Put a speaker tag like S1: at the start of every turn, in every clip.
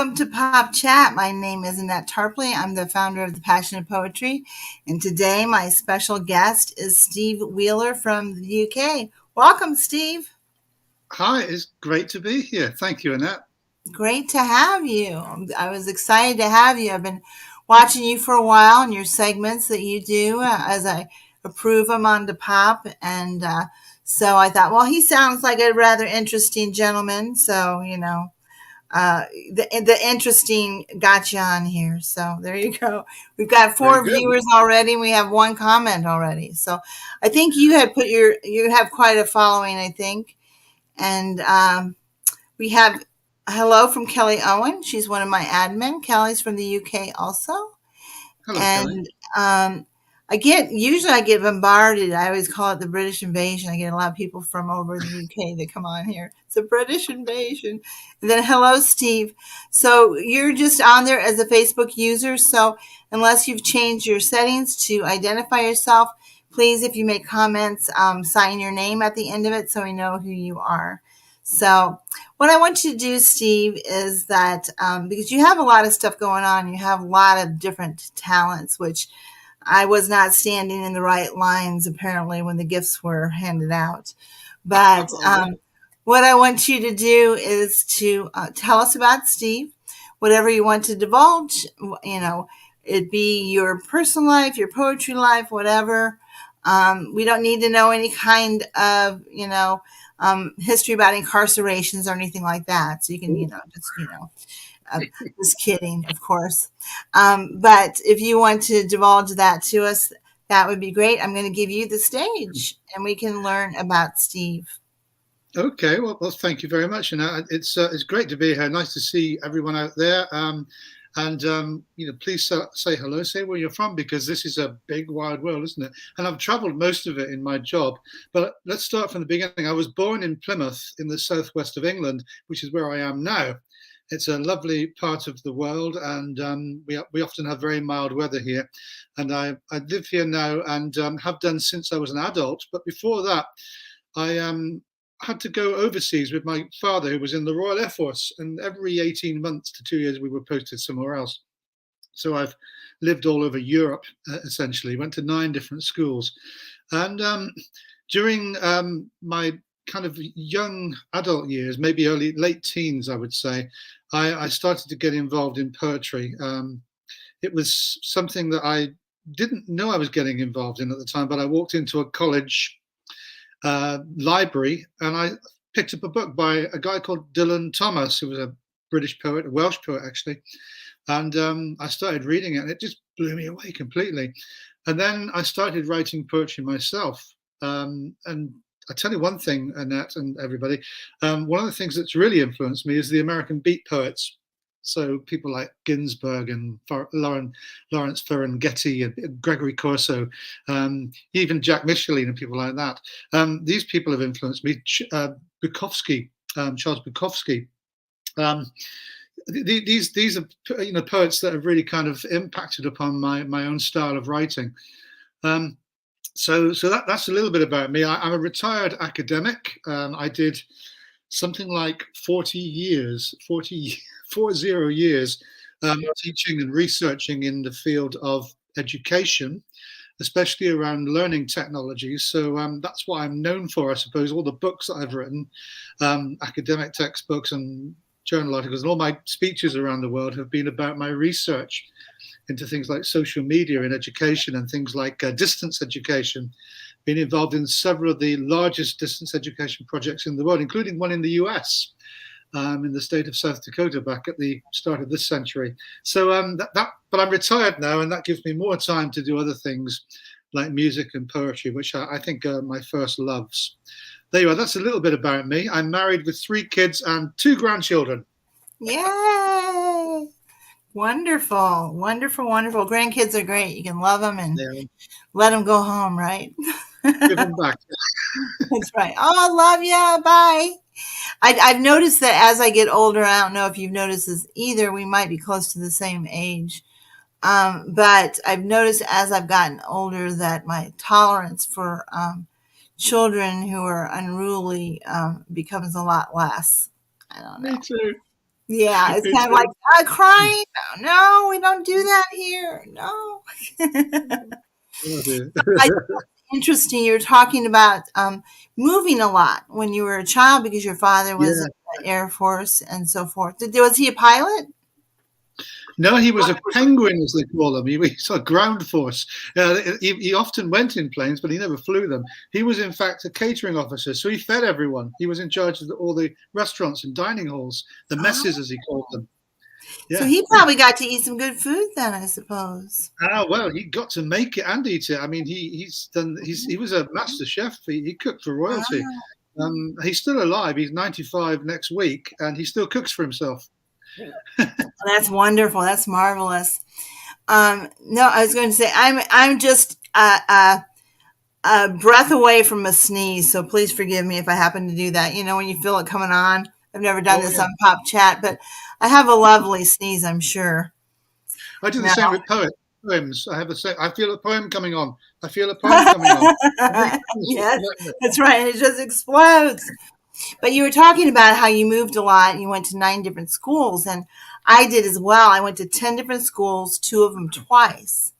S1: Welcome to Pop Chat. My name is Annette Tarpley. I'm the founder of The Passion of Poetry. And today my special guest is Steve Wheeler from the UK. Welcome, Steve.
S2: Hi, it's great to be here. Thank you, Annette.
S1: Great to have you. I was excited to have you. I've been watching you for a while and your segments that you do as I approve them on the pop. And so I thought, well, he sounds like a rather interesting gentleman. So, uh, the interesting got you on here. So there you go. We've got
S2: Very
S1: four
S2: good.
S1: viewers already. We have one comment already. So I think you have quite a following, I think. And we have hello from Kelly Owen. She's one of my admin. Kelly's from the UK also.
S2: Hello, Kelly.
S1: And usually I get bombarded. I always call it the British invasion. I get a lot of people from over in the UK that come on here. It's a British invasion. And then hello, Steve. So you're just on there as a Facebook user. So unless you've changed your settings to identify yourself, please, if you make comments, sign your name at the end of it so we know who you are. So what I want you to do, Steve, is that because you have a lot of stuff going on, you have a lot of different talents, which I was not standing in the right lines apparently when the gifts were handed out. But
S2: All right.
S1: what I want you to do is to tell us about Steve, whatever you want to divulge, it be your personal life, your poetry life, whatever. We don't need to know any kind of, history about incarcerations or anything like that. So you can, uh, just kidding, of course. But if you want to divulge that to us, that would be great. I'm going to give you the stage and we can learn about Steve.
S2: Okay. Well, thank you very much. And it's great to be here. Nice to see everyone out there. Please say hello, say where you're from, because this is a big wide world, isn't it? And I've travelled most of it in my job. But let's start from the beginning. I was born in Plymouth in the southwest of England, which is where I am now. It's a lovely part of the world, and we often have very mild weather here. And I live here now and have done since I was an adult. But before that, I had to go overseas with my father, who was in the Royal Air Force, and every 18 months to 2 years, we were posted somewhere else. So I've lived all over Europe, essentially, went to 9 different schools. And during my kind of young adult years, maybe late teens, I would say, I started to get involved in poetry. It was something that I didn't know I was getting involved in at the time, but I walked into a college library and I picked up a book by a guy called Dylan Thomas, who was a British poet, a Welsh poet actually. And I started reading it and it just blew me away completely. And then I started writing poetry myself. And I tell you one thing, Annette and everybody, one of the things that's really influenced me is the American beat poets. So people like Ginsberg and Lawrence Ferlinghetti and Gregory Corso, even Jack Micheline and people like that. These people have influenced me. Bukowski, Charles Bukowski. These are poets that have really kind of impacted upon my own style of writing. So that's a little bit about me. I'm a retired academic. I did something like 40 years teaching and researching in the field of education, especially around learning technologies. So that's what I'm known for, I suppose. All the books that I've written, academic textbooks and journal articles, and all my speeches around the world have been about my research into things like social media in education and things like distance education. Been involved in several of the largest distance education projects in the world, including one in the US, in the state of South Dakota back at the start of this century. So but I'm retired now, and that gives me more time to do other things like music and poetry, which I think are my first loves. There you are. That's a little bit about me. I'm married with 3 kids and 2 grandchildren.
S1: Yay! Wonderful, wonderful, wonderful. Grandkids are great. You can love them and
S2: Yeah,
S1: let them go home, right?
S2: give them back.
S1: That's right. Oh, I love you. Bye. I've noticed that as I get older, I don't know if you've noticed this either, we might be close to the same age. But I've noticed as I've gotten older that my tolerance for children who are unruly becomes a lot less. I don't
S2: Me
S1: know.
S2: too.
S1: Yeah, it's kind of like crying. No, we don't do that here. No.
S2: Oh, dear.
S1: I think it's interesting. You're talking about moving a lot when you were a child because your father was in
S2: Yeah.
S1: the Air Force and so forth. Was he a pilot?
S2: No, he was a penguin, as they call them. He's a ground force. He often went in planes, but he never flew them. He was, in fact, a catering officer, so he fed everyone. He was in charge of all the restaurants and dining halls, the messes,
S1: Oh,
S2: as he called them.
S1: so
S2: Yeah.
S1: he probably got to eat some good food then, I suppose.
S2: Ah, well, he got to make it and eat it. I mean, he was a master chef. He cooked for royalty.
S1: Wow.
S2: He's still alive. He's 95 next week, and he still cooks for himself.
S1: That's wonderful. That's marvelous. No, I was going to say I'm just a breath away from a sneeze, so please forgive me if I happen to do that. You know, when you feel it coming on. I've never done
S2: Oh
S1: this
S2: yeah,
S1: on Pop Chat, but I have a lovely sneeze, I'm sure.
S2: I do the
S1: No.
S2: same with poems. I have the same. I feel a poem coming on. I feel a poem coming on.
S1: Yes, that's right. It just explodes. But you were talking about how you moved a lot and you went to 9 different schools, and I did as well. I went to 10 different schools, 2 of them twice.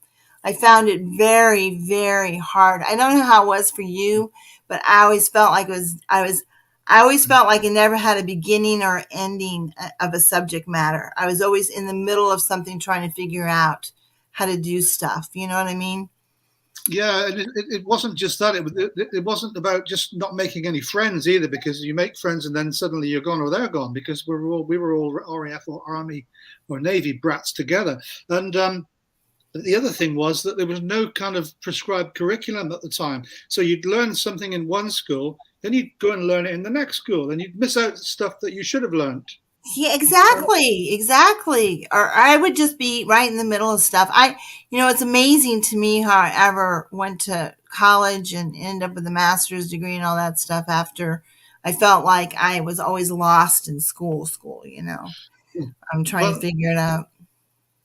S1: I found it very, very hard. I don't know how it was for you, but I always felt like I always felt like it never had a beginning or ending of a subject matter. I was always in the middle of something trying to figure out how to do stuff. You know what I mean?
S2: Yeah, and it wasn't just that. It wasn't about just not making any friends either, because you make friends and then suddenly you're gone or they're gone, because we were all RAF or Army or Navy brats together. And the other thing was that there was no kind of prescribed curriculum at the time. So you'd learn something in one school, then you'd go and learn it in the next school, and you'd miss out stuff that you should have learned.
S1: Yeah, exactly, exactly. Or I would just be right in the middle of stuff. It's amazing to me how I ever went to college and ended up with a master's degree and all that stuff after I felt like I was always lost in school. I'm trying to
S2: Well,
S1: figure it out.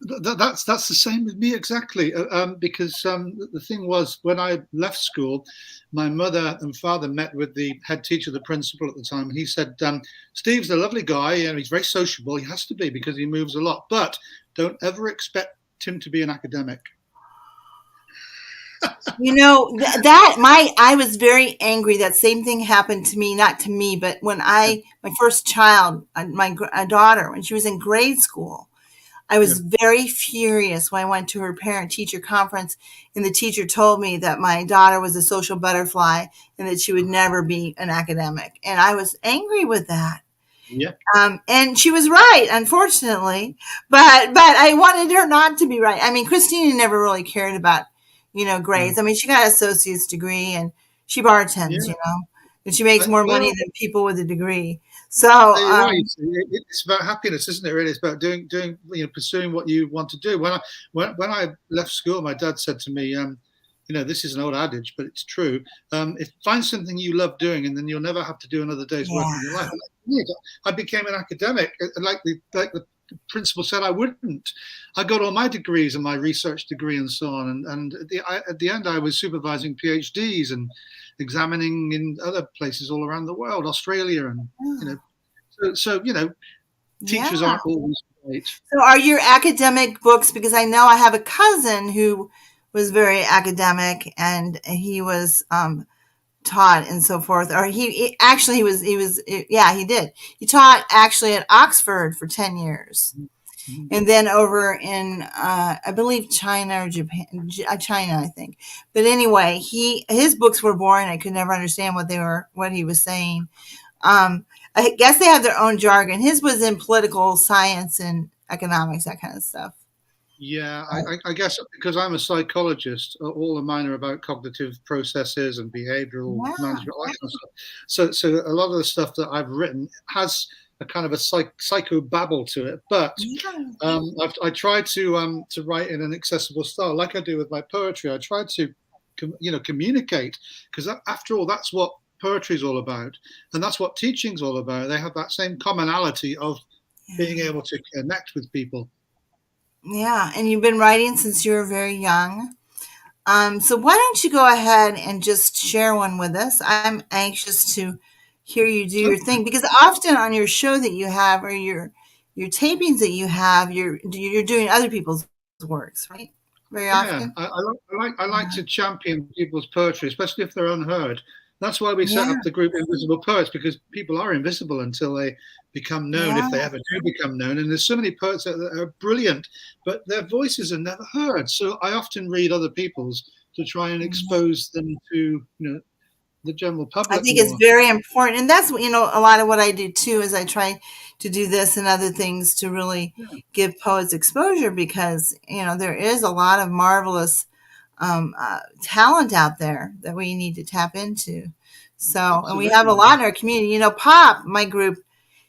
S2: that's the same with me exactly. Because the thing was, when I left school, my mother and father met with the head teacher, the principal at the time, and he said, "Steve's a lovely guy, and he's very sociable. He has to be because he moves a lot. But don't ever expect him to be an academic."
S1: I was very angry. That same thing happened to me, not to me, but when my first child, my daughter, when she was in grade school, I
S2: Yeah,
S1: was very furious when I went to her parent teacher conference and the teacher told me that my daughter was a social butterfly and that she would never be an academic. And I was angry with that.
S2: yeah,
S1: And she was right, unfortunately, but I wanted her not to be right. I mean, Christina never really cared about,
S2: mm,
S1: grades. I mean, she got an associate's degree and she bartends,
S2: yeah.
S1: and she makes more money
S2: Well,
S1: than people with a degree. So,
S2: you're right. It's about happiness, isn't it? Really, it's about doing pursuing what you want to do. When I left school, my dad said to me, this is an old adage, but it's true. If find something you love doing, and then you'll never have to do another day's work in your
S1: yeah,
S2: life. I became an academic, like the principal said I wouldn't. I got all my degrees and my research degree and so on. And at the end, I was supervising PhDs and examining in other places all around the world, Australia, and you know. So teachers
S1: yeah.
S2: aren't always great.
S1: So, are your academic books? Because I know I have a cousin who was very academic, and he was taught and so forth. Or actually he was yeah, he did. He taught actually at Oxford for 10 years,
S2: Mhm.
S1: and then over in I believe China or Japan, China, I think. But anyway, his books were boring. I could never understand what he was saying. I guess they have their own jargon. His was in political science and economics, that kind of stuff.
S2: Yeah, I guess because I'm a psychologist, all of mine are about cognitive processes and behavioral
S1: Yeah,
S2: management, all that kind of stuff. So a lot of the stuff that I've written has a kind of a psycho babble to it. But
S1: yeah,
S2: I tried to write in an accessible style, like I do with my poetry. I tried to communicate, because after all, that's what poetry is all about, and that's what teaching's all about. They have that same commonality of being
S1: yeah.
S2: able to connect with people.
S1: Yeah, and you've been writing since you were very young. So why don't you go ahead and just share one with us? I'm anxious to hear you do your thing because often on your show that you have or your tapings that you have, you're doing other people's works, right? Very
S2: Yeah,
S1: often.
S2: I like to champion people's poetry, especially if they're unheard. That's why we set
S1: Yeah,
S2: up the group Invisible Poets, because people are invisible until they become known,
S1: yeah,
S2: if they ever do become known. And there's so many poets that are brilliant, but their voices are never heard. So I often read other people's to try and
S1: yeah.
S2: expose them to, the general
S1: I
S2: public
S1: think it's
S2: more.
S1: very important, and that's a lot of what I do too. Is I try to do this and other things to really
S2: Yeah,
S1: give poets exposure because there is a lot of marvelous talent out there that we need to tap into. So, and we have a
S2: absolutely.
S1: lot in our community. Pop, my group,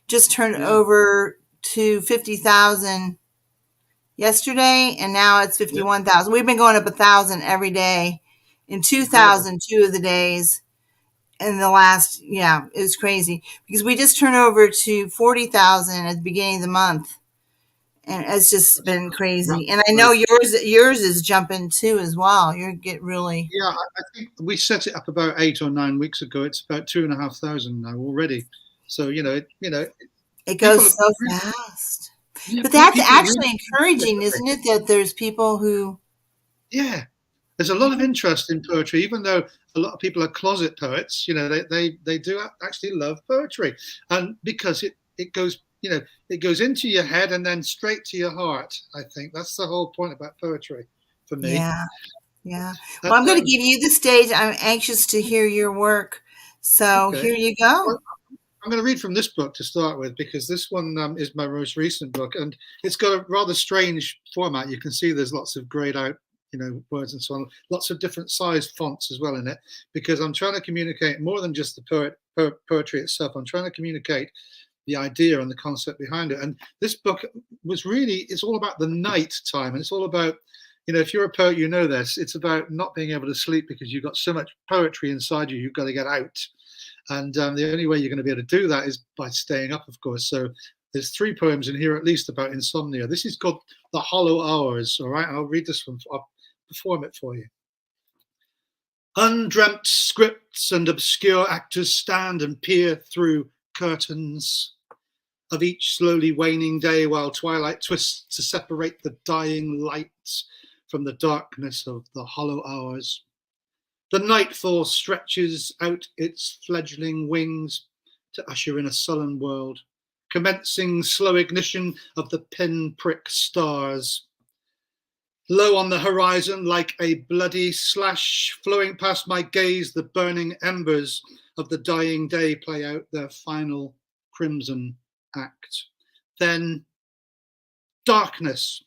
S1: just turned
S2: Yeah,
S1: over to 50,000 yesterday, and now it's
S2: yeah,
S1: 51,000. We've been going up 1,000 every day. In
S2: incredible.
S1: 2,000, two of the days in the last, yeah, it was crazy because we just turned over to 40,000 at the beginning of the month, and it's just
S2: That's
S1: been
S2: rapid
S1: crazy. And I know
S2: growth.
S1: yours is jumping too as well. You get really,
S2: Yeah, I think we set it up about 8 or 9 weeks ago. It's about 2,500 now already. So
S1: it goes
S2: people,
S1: so fast.
S2: yeah,
S1: But that's
S2: people really,
S1: actually encouraging, isn't it? That there's people who,
S2: yeah. There's a lot of
S1: yeah,
S2: interest in poetry, even though a lot of people are closet poets. They do actually love poetry, and because it goes, it goes into your head and then straight to your heart. I think that's the whole point about poetry for me.
S1: yeah, yeah.
S2: And,
S1: Well, I'm going to give you the stage. I'm anxious to hear your work. So
S2: okay.
S1: here you go.
S2: Well, I'm going to read from this book to start with because this one is my most recent book, and it's got a rather strange format. You can see there's lots of grayed out, words and so on, lots of different sized fonts as well in it, because I'm trying to communicate more than just the poetry itself. I'm trying to communicate the idea and the concept behind it. And this book it's all about the night time, and it's all about, if you're a poet, you know this. It's about not being able to sleep because you've got so much poetry inside you. You've got to get out. And the only way you're going to be able to do that is by staying up, of course. So there's 3 poems in here at least about insomnia. This is called The Hollow Hours. All right, I'll read this one. I'll perform it for you. Undreamt scripts and obscure actors stand and peer through curtains of each slowly waning day while twilight twists to separate the dying lights from the darkness of the hollow hours. The nightfall stretches out its fledgling wings to usher in a sullen world, commencing slow ignition of the pinprick stars. Low on the horizon, like a bloody slash, flowing past my gaze, the burning embers of the dying day play out their final crimson act. Then darkness,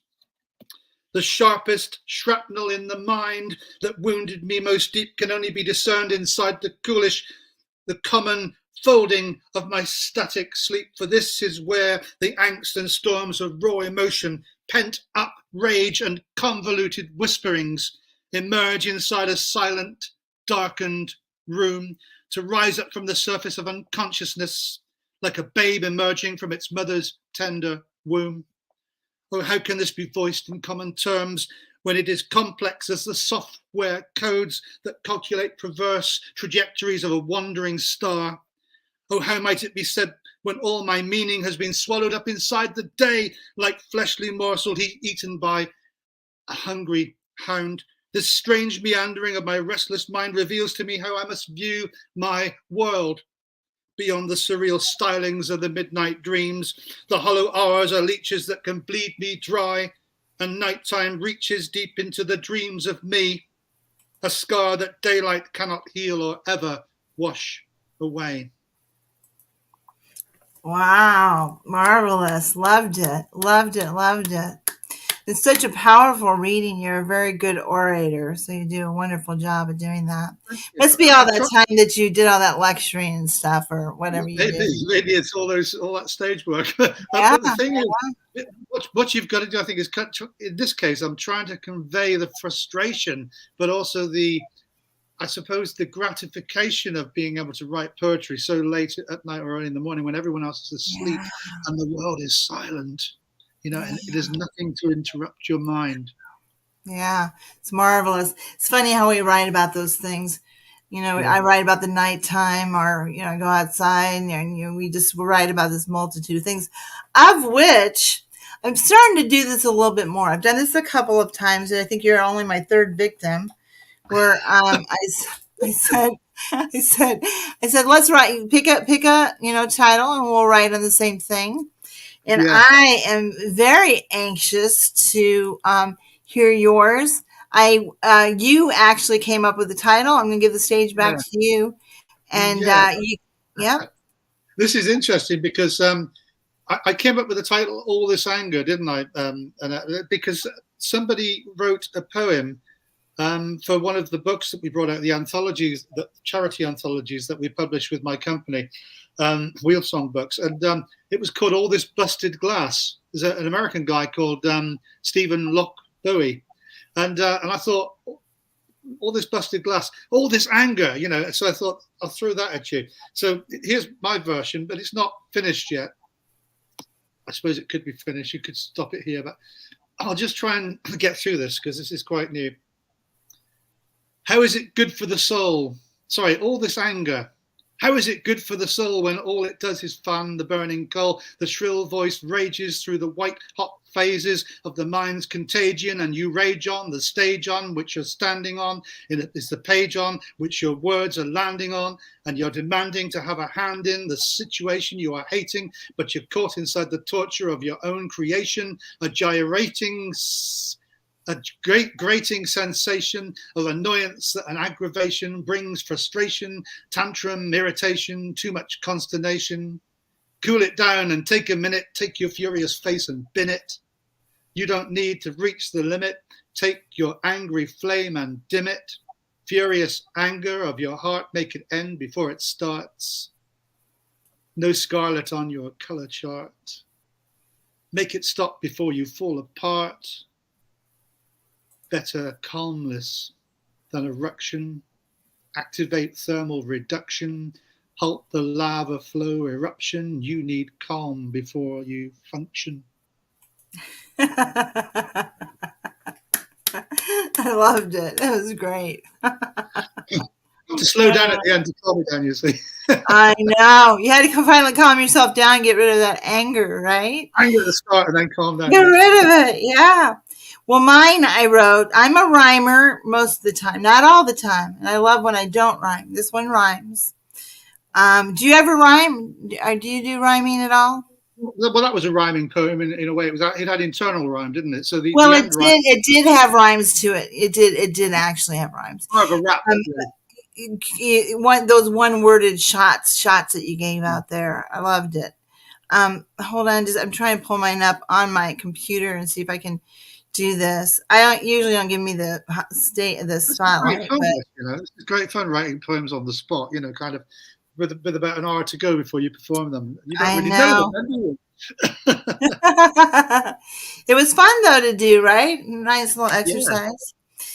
S2: the sharpest shrapnel in the mind that wounded me most deep can only be discerned inside the common folding of my static sleep. For this is where the angst and storms of raw emotion, pent up rage and convoluted whisperings emerge inside a silent, darkened room to rise up from the surface of unconsciousness like a babe emerging from its mother's tender womb. Oh, how can this be voiced in common terms when it is complex as the software codes that calculate perverse trajectories of a wandering star? Oh, how might it be said when all my meaning has been swallowed up inside the day like fleshly morsel eaten by a hungry hound? This strange meandering of my restless mind reveals to me how I must view my world. Beyond the surreal stylings of the midnight dreams, the hollow hours are leeches that can bleed me dry, and nighttime reaches deep into the dreams of me, a scar that daylight cannot heal or ever wash away.
S1: Wow, marvelous. Loved it. Loved it. Loved it. It's such a powerful reading. You're a very good orator, so you do a wonderful job of doing that. Must be all
S2: I've
S1: that
S2: tried.
S1: time that you did all that lecturing and stuff, or whatever you did.
S2: Maybe it's all that stage work. But
S1: Yeah,
S2: the thing is, what you've got to do, I think, is in this case, I'm trying to convey the frustration, but also I suppose, the gratification of being able to write poetry so late at night or early in the morning when everyone else is asleep
S1: yeah,
S2: and the world is silent, and
S1: yeah.
S2: there's nothing to interrupt your mind.
S1: Yeah, it's marvelous. It's funny how we write about those things.
S2: Yeah.
S1: I write about the nighttime, or I go outside, and we just write about this multitude of things, of which I'm starting to do this a little bit more. I've done this a couple of times, and I think you're only my third victim. Where I said, I said, let's write, pick a title, and we'll write on the same thing. And
S2: Yeah.
S1: I am very anxious to hear yours. You actually came up with the title. I'm going to give the stage back
S2: Yeah.
S1: to you. And
S2: Yeah.
S1: yeah.
S2: This is interesting because I came up with the title "All This Anger," didn't I? Because somebody wrote a poem for one of the books that we brought out, the anthologies, the charity anthologies that we published with my company, Wheelsong Books, and it was called "All This Busted Glass." There's an American guy called Stephen Locke Bowie, and I thought, all this busted glass, all this anger, So I thought I'll throw that at you. So here's my version, but it's not finished yet. I suppose it could be finished. You could stop it here, but I'll just try and get through this because this is quite new. How is it good for the soul? Sorry, all this anger. How is it good for the soul when all it does is fan the burning coal? The shrill voice rages through the white hot phases of the mind's contagion, and you rage on. The stage on which you're standing on is the page on which your words are landing on, and you're demanding to have a hand in the situation you are hating, but you're caught inside the torture of your own creation, a great grating sensation of annoyance and aggravation brings frustration, tantrum, irritation, too much consternation. Cool it down and take a minute, take your furious face and bin it. You don't need to reach the limit. Take your angry flame and dim it. Furious anger of your heart, make it end before it starts. No scarlet on your color chart. Make it stop before you fall apart. Better calmness than eruption. Activate thermal reduction. Halt the lava flow eruption. You need calm before you function.
S1: I loved it. It was great.
S2: To slow down at the end to calm it down, you see.
S1: I know. You had to finally calm yourself down and get rid of that anger, right?
S2: Anger at the start and then calm down.
S1: Get rid of it. Yeah. Well, mine I wrote, I'm a rhymer most of the time, not all the time. And I love when I don't rhyme. This one rhymes. Do you ever rhyme? Do you do rhyming at all?
S2: Well, that was a rhyming poem in a way. It had internal rhyme, didn't it? So the
S1: It
S2: end rhyme.
S1: It did have rhymes to it. It did actually have rhymes.
S2: More of a rap.
S1: Those one-worded shots that you gave out there. I loved it. Hold on, I'm trying to pull mine up on my computer and see if I can do this. I usually don't give me the spotlight.
S2: It's great fun writing poems on the spot. Kind of with about an hour to go before you perform them. You don't really know them, do you?
S1: It was fun though to do, right? Nice little exercise. Yeah.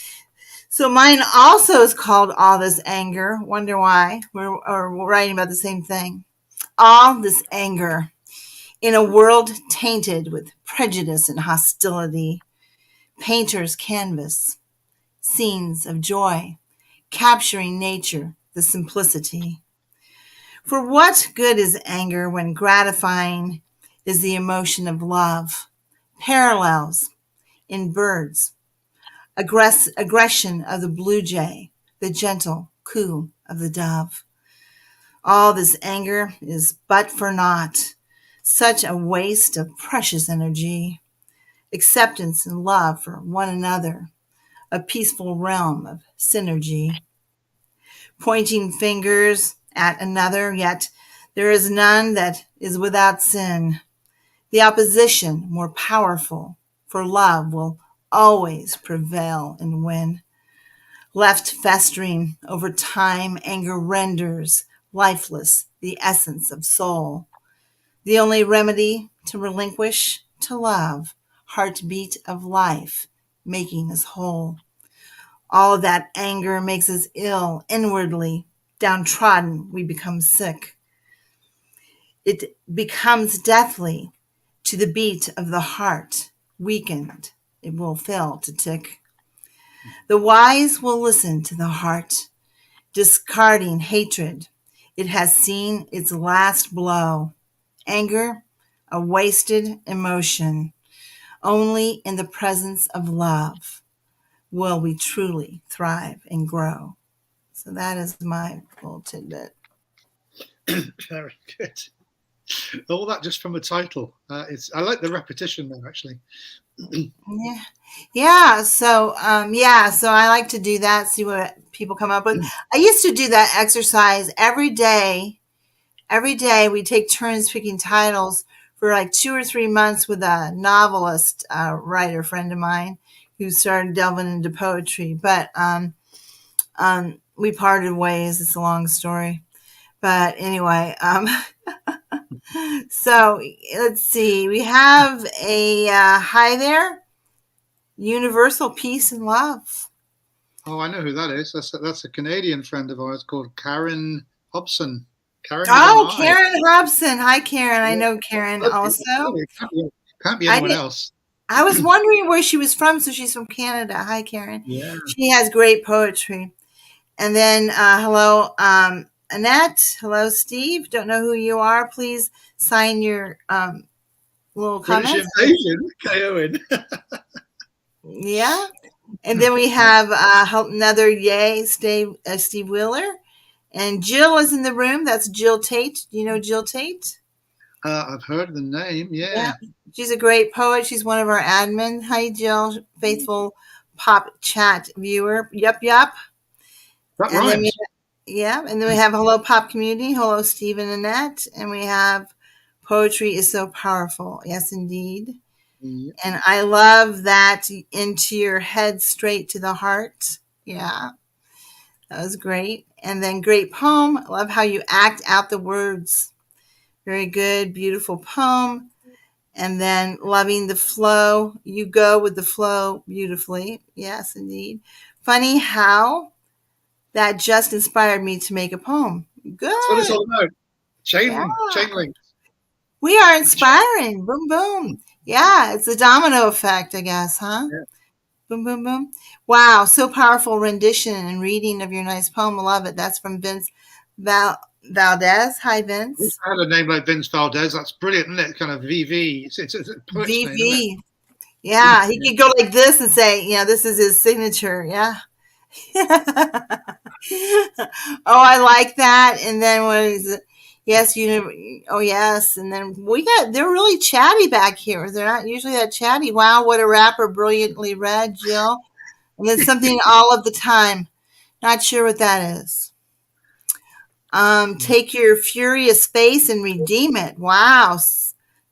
S1: So mine also is called All This Anger. Wonder why? We're writing about the same thing. All this anger in a world tainted with prejudice and hostility. Painter's canvas, scenes of joy, capturing nature, the simplicity. For what good is anger when gratifying is the emotion of love? Parallels in birds, aggression of the blue jay, the gentle coo of the dove. All this anger is but for naught, such a waste of precious energy. Acceptance and love for one another, a peaceful realm of synergy. Pointing fingers at another, yet there is none that is without sin. The opposition more powerful, for love will always prevail and win. Left festering over time, anger renders lifeless the essence of soul. The only remedy to relinquish, to love, heartbeat of life, making us whole. All of that anger makes us ill inwardly. Downtrodden, we become sick. It becomes deathly to the beat of the heart. Weakened, it will fail to tick. The wise will listen to the heart. discarding hatred. It has seen its last blow. Anger, a wasted emotion. Only in the presence of love will we truly thrive and grow. So that is my little tidbit.
S2: Very good. All that just from a title. I like the repetition there, actually.
S1: Yeah. Yeah. So, so I like to do that, see what people come up with. I used to do that exercise every day. Every day we take turns picking titles for like 2 or 3 months with a novelist, writer friend of mine who started delving into poetry. But we parted ways. It's a long story. But anyway, so let's see. We have a hi there. Universal peace and love.
S2: Oh, I know who that is. That's a Canadian friend of ours called Karen Hobson. Karen with an
S1: Oh,
S2: I.
S1: Karen Robson. Hi, Karen. I
S2: Yeah.
S1: know Karen
S2: Okay.
S1: also.
S2: Can't be
S1: I
S2: anyone
S1: did.
S2: else.
S1: I was wondering where she was from, so she's from Canada. Hi, Karen.
S2: Yeah.
S1: She has great poetry. And then, hello, Annette. Hello, Steve. Don't know who you are. Please sign your little
S2: British
S1: comments.
S2: Invasion, K-O-N.
S1: Yeah. And then we have another yay, Steve Wheeler. And Jill is in the room. That's Jill Tate. Do you know Jill Tate?
S2: I've heard the name.
S1: Yeah.
S2: Yeah.
S1: She's a great poet. She's one of our admin. Hi, Jill. Faithful pop chat viewer. Yup, yup.
S2: That
S1: And then
S2: rhymes.
S1: we have Hello Pop Community. Hello, Steve and Annette. And we have Poetry is So Powerful. Yes, indeed.
S2: Yeah.
S1: And I love that into your head, straight to the heart. Yeah, that was great. And then great poem. I love how you act out the words. Very good, beautiful poem. And then loving the flow. You go with the flow beautifully. Yes, indeed. Funny how that just inspired me to make a poem.
S2: That's what it's
S1: Good.
S2: all about.
S1: Yeah.
S2: Chain link.
S1: We are inspiring. Boom, boom. Yeah, it's a domino effect, I guess, huh?
S2: Yeah.
S1: Boom, boom, boom. Wow, so powerful rendition and reading of your nice poem. I love it. That's from Vince Valdez. Hi, Vince.
S2: I had a name like Vince Valdez. That's brilliant, isn't it? Kind of VV. It's a poet's name, isn't it?
S1: VV. Yeah, he could go like this and say, this is his signature. Yeah. Oh, I like that. And then what is it? Yes, oh yes. And then they're really chatty back here. They're not usually that chatty. Wow, what a rapper, brilliantly read, Jill. And then something all of the time. Not sure what that is. Take your furious face and redeem it. Wow.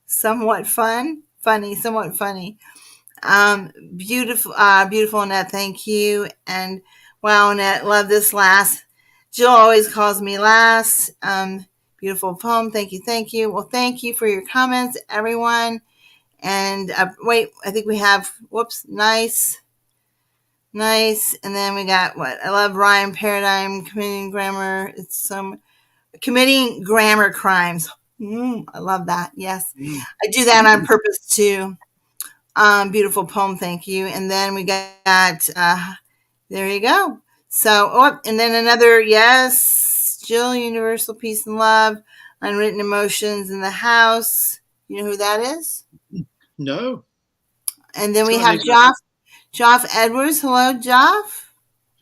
S1: Somewhat somewhat funny. Beautiful Annette, thank you. And wow, Annette, love this last. Jill always calls me last. Beautiful poem, thank you. Well, thank you for your comments, everyone. And wait, I think we have, nice. And then we got what? I love Rhyme Paradigm, committing grammar crimes. I love that. Yes. I do that on purpose too. Beautiful poem, thank you. And then we got there you go. So, and then another yes, Jill, Universal Peace and Love, Unwritten Emotions in the House. You know who that is?
S2: No.
S1: And then we have Joff Edwards. Hello, Joff.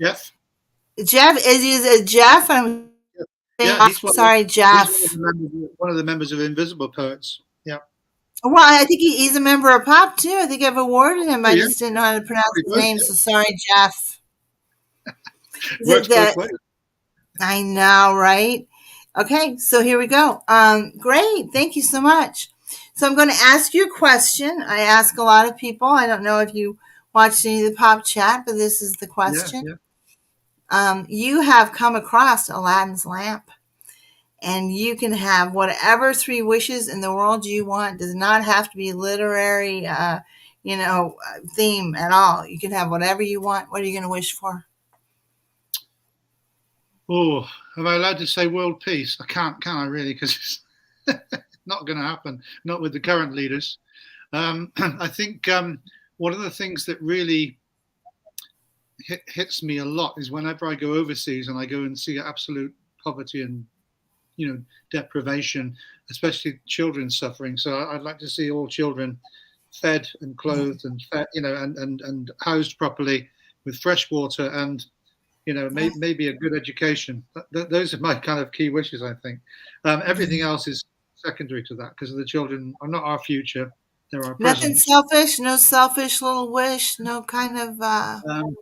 S2: Jeff.
S1: Jeff is it Jeff? I'm
S2: yeah,
S1: sorry, Jeff.
S2: He's one of the members of Invisible Poets. Yeah.
S1: Well, I think he's a member of Pop too. I think I've awarded him. I just didn't know how to pronounce his name, so sorry, Jeff.
S2: Works both ways.
S1: I know, right? Okay, so here we go. Great, thank you so much. So I'm going to ask you a question. I ask a lot of people. I don't know if you watched any of the Pop Chat, but this is the question. Yeah. You have come across Aladdin's lamp, and you can have whatever 3 wishes in the world you want. It does not have to be literary, theme at all. You can have whatever you want. What are you going to wish for?
S2: Oh, am I allowed to say world peace? I can't, can I really? Because it's not going to happen, not with the current leaders. I think one of the things that really hits me a lot is whenever I go overseas and I go and see absolute poverty and deprivation, especially children suffering. So I'd like to see all children fed and clothed and fed, and housed properly with fresh water and maybe a good education. Those are my kind of key wishes, I think. Everything else is secondary to that because the children are not our future; they're our
S1: Nothing
S2: present.
S1: selfish, no selfish little wish, no kind of
S2: Um,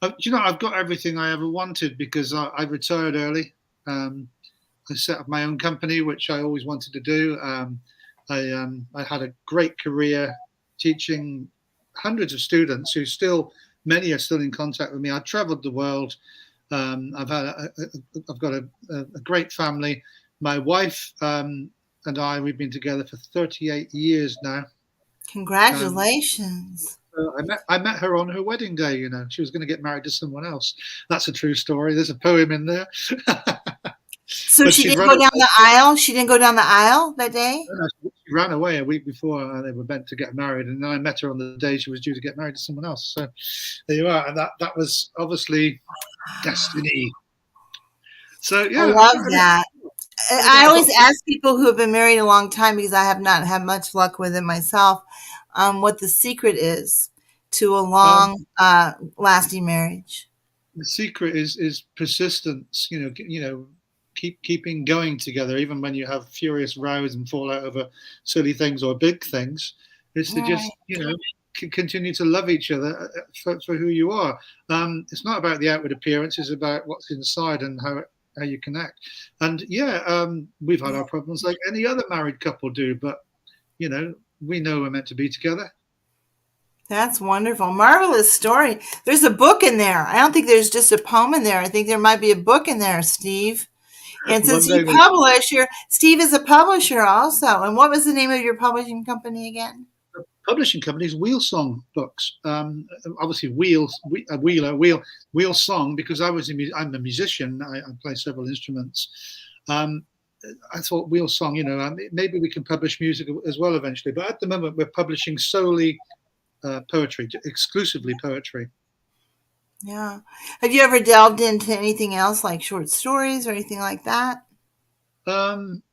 S2: I've got everything I ever wanted because I retired early. I set up my own company, which I always wanted to do. I had a great career teaching hundreds of students who many are still in contact with me. I traveled the world. I've got a great family. My wife and we've been together for 38 years now.
S1: congratulations.
S2: I met her on her wedding day. She was going to get married to someone else. That's a true story. There's a poem in there.
S1: So
S2: But
S1: she
S2: she'd
S1: didn't
S2: run
S1: go
S2: away.
S1: down the aisle? She didn't go down the aisle that day?
S2: She ran away a week before they were meant to get married, and then I met her on the day she was due to get married to someone else. So there you are, and that was obviously destiny. So
S1: I
S2: yeah,
S1: love that. I
S2: I've
S1: always
S2: got
S1: ask people who have been married a long time because I have not had much luck with it myself, what the secret is to a
S2: um,
S1: long, lasting marriage.
S2: the secret is persistence. Keeping going together, even when you have furious rows and fall out over silly things or big things. Is to
S1: Right.
S2: just continue to love each other for who you are. It's not about the outward appearance; it's about what's inside and how you connect. And we've had our problems like any other married couple do, but we know we're meant to be together.
S1: That's wonderful. Marvelous story. There's a book in there. I don't think there's just a poem in there. I think there might be a book in there, Steve. And since
S2: One
S1: you
S2: day,
S1: publish, Steve is a publisher also. And what was the name of your publishing company again?
S2: publishing companies, Wheelsong Books. Obviously, Wheel Song, because I'm a musician. I play several instruments. Um, I thought Wheel Song, maybe we can publish music as well eventually. But at the moment, we're publishing solely poetry, exclusively poetry.
S1: Yeah. Have you ever delved into anything else like short stories or anything like that?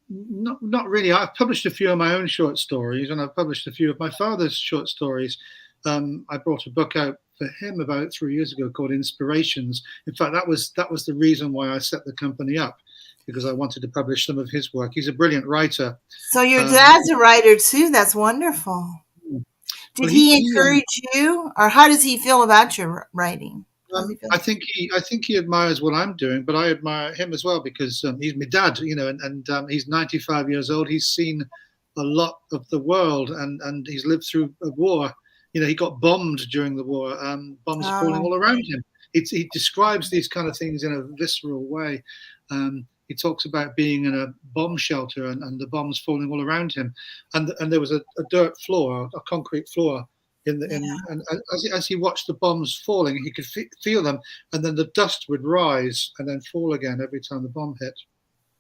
S2: Not really. I've published a few of my own short stories, and I've published a few of my father's short stories. I brought a book out for him about 3 years ago called Inspirations. In fact, that was the reason why I set the company up, because I wanted to publish some of his work. He's a brilliant writer.
S1: So your
S2: Um,
S1: dad's a writer too. That's wonderful.
S2: well,
S1: Did he encourage you, or how does he feel about your writing? How does he feel?
S2: I think he admires what I'm doing, but I admire him as well because he's my dad, and he's 95 years old. He's seen a lot of the world, and he's lived through a war. He got bombed during the war, bombs falling
S1: Oh,
S2: all around him. He describes these kind of things in a visceral way. He talks about being in a bomb shelter and the bombs falling all around him, and there was a dirt floor, a concrete floor
S1: yeah.
S2: and as he watched the bombs falling, he could feel them, and then the dust would rise and then fall again every time the bomb hit,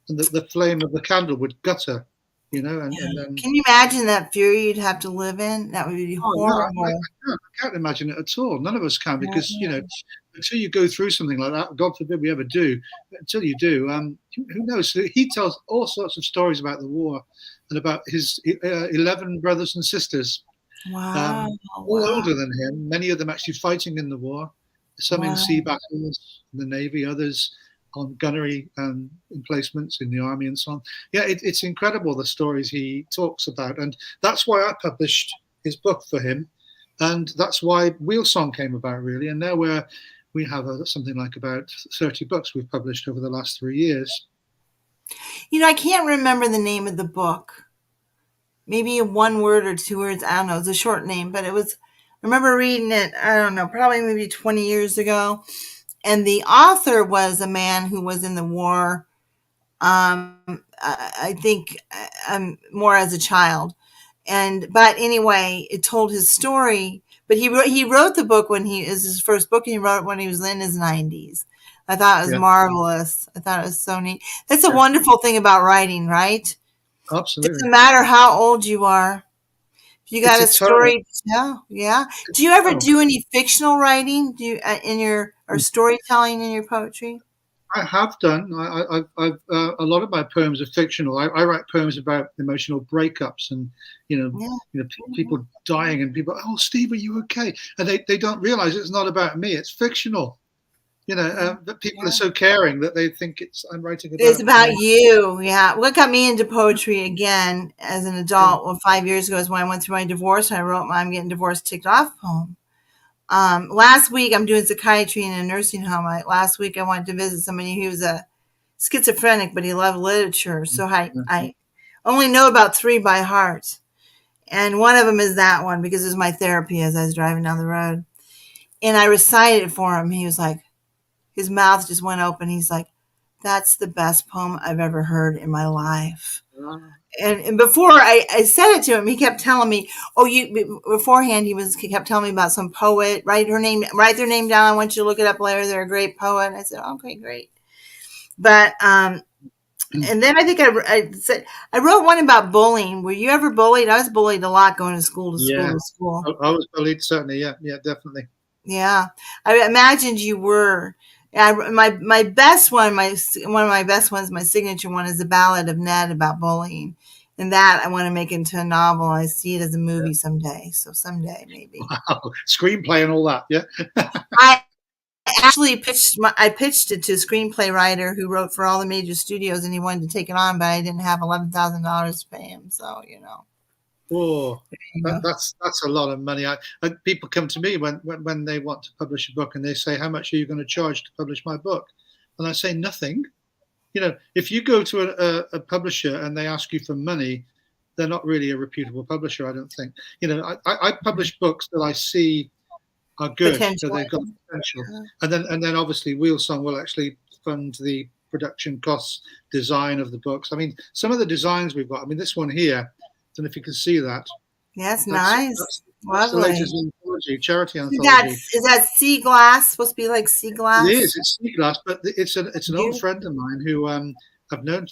S2: and the flame of the candle would gutter, and then.
S1: Can you imagine that fury you'd have to live in? That would be
S2: Oh no,
S1: horrible.
S2: I can't imagine it at all. None of us can because
S1: Mhm.
S2: until you go through something like that, God forbid we ever do. Until you do, who knows? So he tells all sorts of stories about the war and about his 11 brothers and sisters,
S1: Wow.
S2: um, all
S1: Wow.
S2: older than him, many of them actually fighting in the war, some in sea
S1: Wow.
S2: battles in the Navy, others on gunnery emplacements in the Army, and so on. Yeah, it's incredible the stories he talks about. And that's why I published his book for him. And that's why Wheelsong came about, really. And now we have something like about 30 books we've published over the last 3 years.
S1: I can't remember the name of the book. Maybe one word or two words. I don't know. It's a short name, but it was. I remember reading it. I don't know, probably maybe 20 years ago. And the author was a man who was in the war. I think more as a child, but anyway, it told his story. But he wrote the book when he is his first book, and he wrote it when he was in his 90s. I thought it was
S2: Yeah,
S1: marvelous. I thought it was so neat. That's a
S2: yeah,
S1: wonderful thing about writing, right?
S2: absolutely.
S1: Doesn't matter how old you are. If you got
S2: It's
S1: a
S2: eternal.
S1: story to tell, yeah.
S2: It's
S1: Do you ever
S2: eternal.
S1: do any fictional writing? Do you in your or storytelling in your poetry?
S2: I have done. A lot of my poems are fictional. I write poems about emotional breakups and
S1: Yeah.
S2: people dying and people. Oh, Steve, are you okay? And they don't realize it's not about me. It's fictional.
S1: Yeah.
S2: That people are
S1: Yeah.
S2: so caring that they think I'm writing
S1: It's
S2: about.
S1: about you. Yeah. What got me into poetry again as an adult, well, 5 years ago is when I went through my divorce. I wrote my I'm Getting Divorced Ticked Off poem. Last week, I'm doing psychiatry in a nursing home. Last week, I went to visit somebody who was a schizophrenic, but he loved literature. So I only know about three by heart. And one of them is that one because it was my therapy as I was driving down the road. And I recited it for him. He was like, his mouth just went open. He's like, that's the best poem I've ever heard in my life. And before I said it to him, he kept telling me, "Oh, you." Beforehand, he kept telling me about some poet. Write their name down. I want you to look it up later. They're a great poet. And I said, "Okay, great." But and then I think I said I wrote one about bullying. Were you ever bullied? I was bullied a lot going to school to school
S2: Yeah,
S1: to school.
S2: I was bullied certainly. Yeah, yeah, definitely.
S1: Yeah, I imagined you were. My best one, one of my best ones, my signature one is the Ballad of Ned about bullying, and that I want to make into a novel. I see it as a movie someday. So someday maybe.
S2: Wow. Screenplay and all that. Yeah.
S1: I I pitched it to a screenplay writer who wrote for all the major studios, and he wanted to take it on, but I didn't have $11,000 to pay him. So
S2: Oh,
S1: you know.
S2: that's a lot of money. People come to me when they want to publish a book and they say, "How much are you going to charge to publish my book?" And I say, "Nothing." If you go to a publisher and they ask you for money, they're not really a reputable publisher, I don't think. I publish books that I see are good, that
S1: Potential.
S2: they've got potential, and then obviously Wheelsong will actually fund the production costs, design of the books. I mean, some of the designs we've got. I mean, this one here. I don't know if you can see that.
S1: Yes,
S2: That's
S1: nice,
S2: that's the
S1: lovely.
S2: latest anthology, charity
S1: Is that
S2: anthology.
S1: is that sea glass supposed to be like sea
S2: It
S1: glass?
S2: is. It's sea glass, but it's an old
S1: Beautiful.
S2: friend of mine who I've known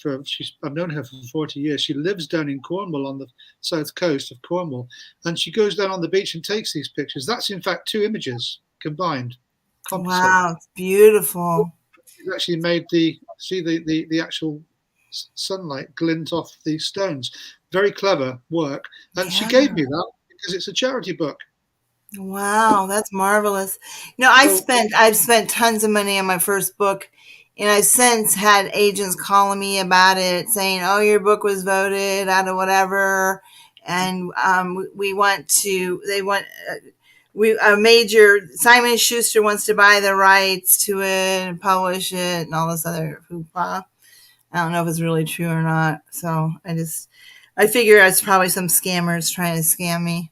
S2: her for 40 years. She lives down in Cornwall on the south coast of Cornwall, and she goes down on the beach and takes these pictures. That's in fact two images combined, composite.
S1: Wow, it's beautiful.
S2: She's actually made the actual sunlight glint off the stones. Very clever work, and she
S1: Yeah.
S2: gave me that because it's a charity book.
S1: Wow, that's marvelous.
S2: So
S1: I've spent tons of money on my first book, and I've since had agents calling me about it, saying, "Oh, your book was voted out of whatever," and we want to. They want we a major Simon and Schuster wants to buy the rights to it and publish it and all this other hoopla. I don't know if it's really true or not. So I figure it's probably some scammers trying to scam me.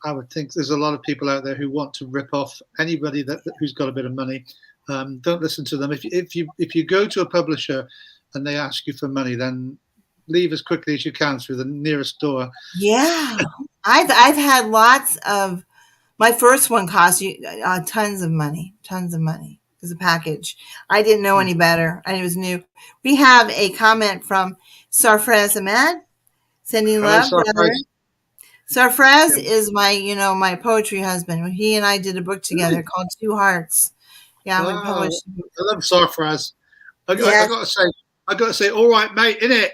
S2: I would think there's a lot of people out there who want to rip off anybody who's got a bit of money. Don't listen to them. If you go to a publisher and they ask you for money, then leave as quickly as you can through the nearest door.
S1: Yeah, I've had lots of. My first one cost you tons of money. Tons of money. It was a package. I didn't know any better. It was new. We have a comment from Sarfraz Ahmed, sending
S2: Hello,
S1: love, brother.
S2: Sarfraz.
S1: Sarfraz
S2: Yeah.
S1: is my poetry husband. He and I did a book together
S2: Really?
S1: called Two Hearts. Yeah, we
S2: Oh,
S1: published.
S2: I love Sarfraz. I
S1: Yes,
S2: got to say, all right, mate, innit?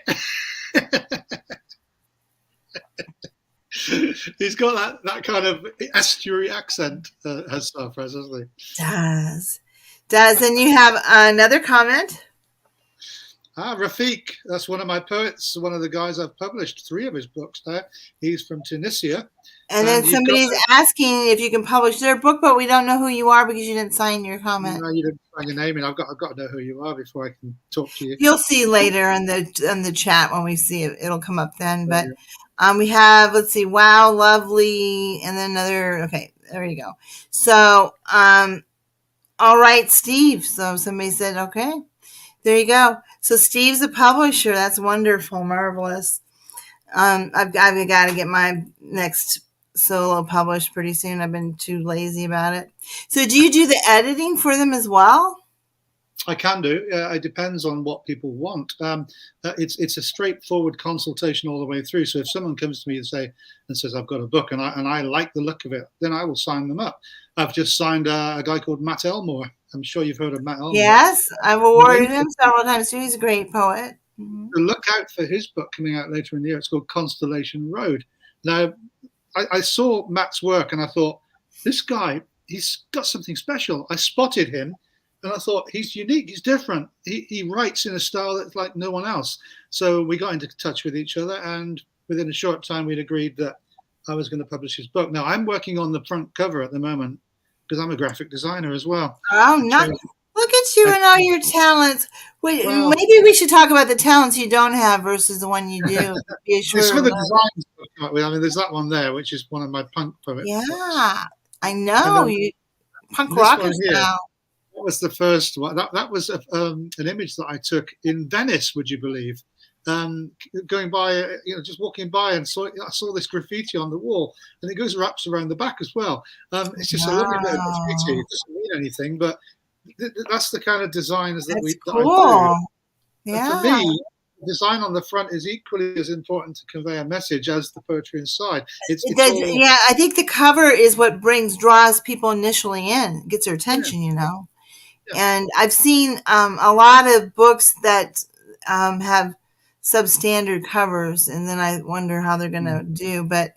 S2: He's got that kind of estuary accent, has Sarfraz, hasn't he?
S1: does. And you have another comment.
S2: Rafiq, that's one of my poets, one of the guys I've published 3 of his books there. He's from Tunisia.
S1: And then
S2: You've got,
S1: somebody's asking if you can publish their book, but we don't know who you are because you didn't sign your comment.
S2: no, you didn't find your name in. I've got to know who you are before I can talk to you.
S1: You'll see later in the chat when we see it. It'll come up then. But we have, let's see, wow, lovely, and then another. Okay, there you go. So, all right, Steve. So somebody said, okay, there you go. So Steve's a publisher. That's wonderful, marvelous. I've got to get my next solo published pretty soon. I've been too lazy about it. So do you do the editing for them as well?
S2: I can do. It depends on what people want. It's a straightforward consultation all the way through. So if someone comes to me and says I've got a book and I like the look of it, then I will sign them up. I've just signed a guy called Matt Elmore. I'm sure you've heard of Matt Elmore.
S1: Yes, I've awarded him several times too. He's a great poet.
S2: Mm-hmm. Look out for his book coming out later in the year. It's called Constellation Road. Now, I saw Matt's work and I thought, this guy, he's got something special. I spotted him and I thought, he's unique, he's different. He writes in a style that's like no one else. So we got into touch with each other, and within a short time, we'd agreed that I was going to publish his book. Now, I'm working on the front cover at the moment because I'm a graphic designer as well.
S1: Oh, nice. Look at you and all your talents. Wait, well, maybe we should talk about the talents you don't have versus the one you do.
S2: Some of the designs, I mean, there's that one there, which is one of my punk poets.
S1: Yeah, I know. You punk rockers now.
S2: That was the first one. That was an image that I took in Venice, would you believe? Going by, just walking by, and I saw this graffiti on the wall, and it goes wraps around the back as well. It's just a lovely bit of graffiti. It doesn't mean anything, but that's the kind of designs that that I do. Yeah. And for me, design on the front is equally as important to convey a message as the poetry inside.
S1: Yeah, I think the cover is what draws people initially in, gets their attention, Yeah. And I've seen a lot of books that have substandard covers, and then I wonder how they're going to do. But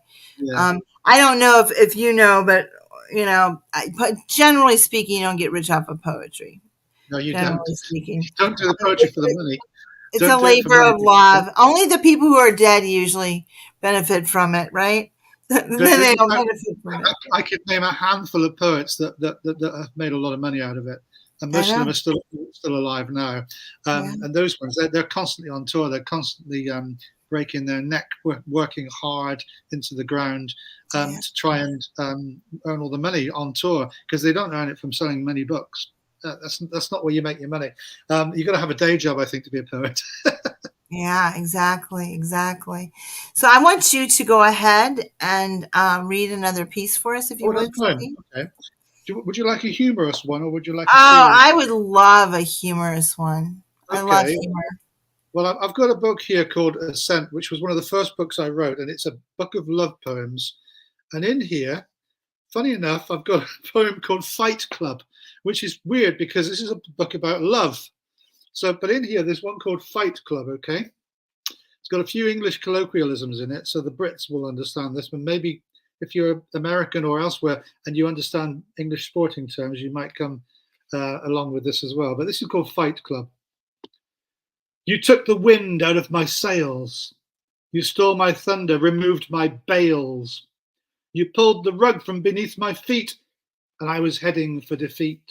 S1: I don't know if you know, but generally speaking, you don't get rich off of poetry.
S2: No, you don't. Speaking. You don't do the poetry for the money.
S1: It's a labor of love. Only the people who are dead usually benefit from it, right? Then they don't benefit from it.
S2: I could name a handful of poets that have made a lot of money out of it. And most of them are still alive now. And those ones, they're constantly on tour. They're constantly breaking their neck, working hard into the ground to try and earn all the money on tour, because they don't earn it from selling many books. That's not where you make your money. You've got to have a day job, I think, to be a poet.
S1: Yeah, exactly. So I want you to go ahead and read another piece for us, if you would.
S2: Okay. Would you like a humorous one, or would you like?
S1: I would love a humorous one. Okay. I love humor.
S2: Well, I've got a book here called Ascent, which was one of the first books I wrote, and it's a book of love poems. And in here, funny enough, I've got a poem called Fight Club, which is weird because this is a book about love. So, but in here, there's one called Fight Club. Okay, it's got a few English colloquialisms in it, so the Brits will understand this, but maybe if you're American or elsewhere and you understand English sporting terms, you might come along with this as well. But this is called Fight Club. You took the wind out of my sails. You stole my thunder, removed my bales. You pulled the rug from beneath my feet, and I was heading for defeat.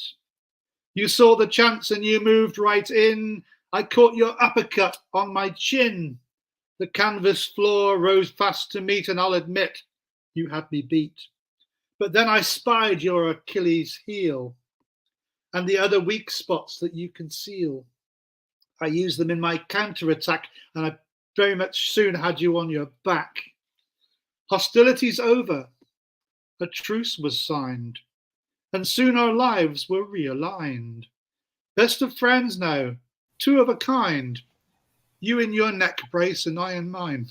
S2: You saw the chance and you moved right in. I caught your uppercut on my chin. The canvas floor rose fast to meet, and I'll admit, you had me beat. But then I spied your Achilles heel and the other weak spots that you conceal. I used them in my counterattack, and I very much soon had you on your back. Hostilities over, a truce was signed, and soon our lives were realigned. Best of friends now, two of a kind, you in your neck brace and I in mine.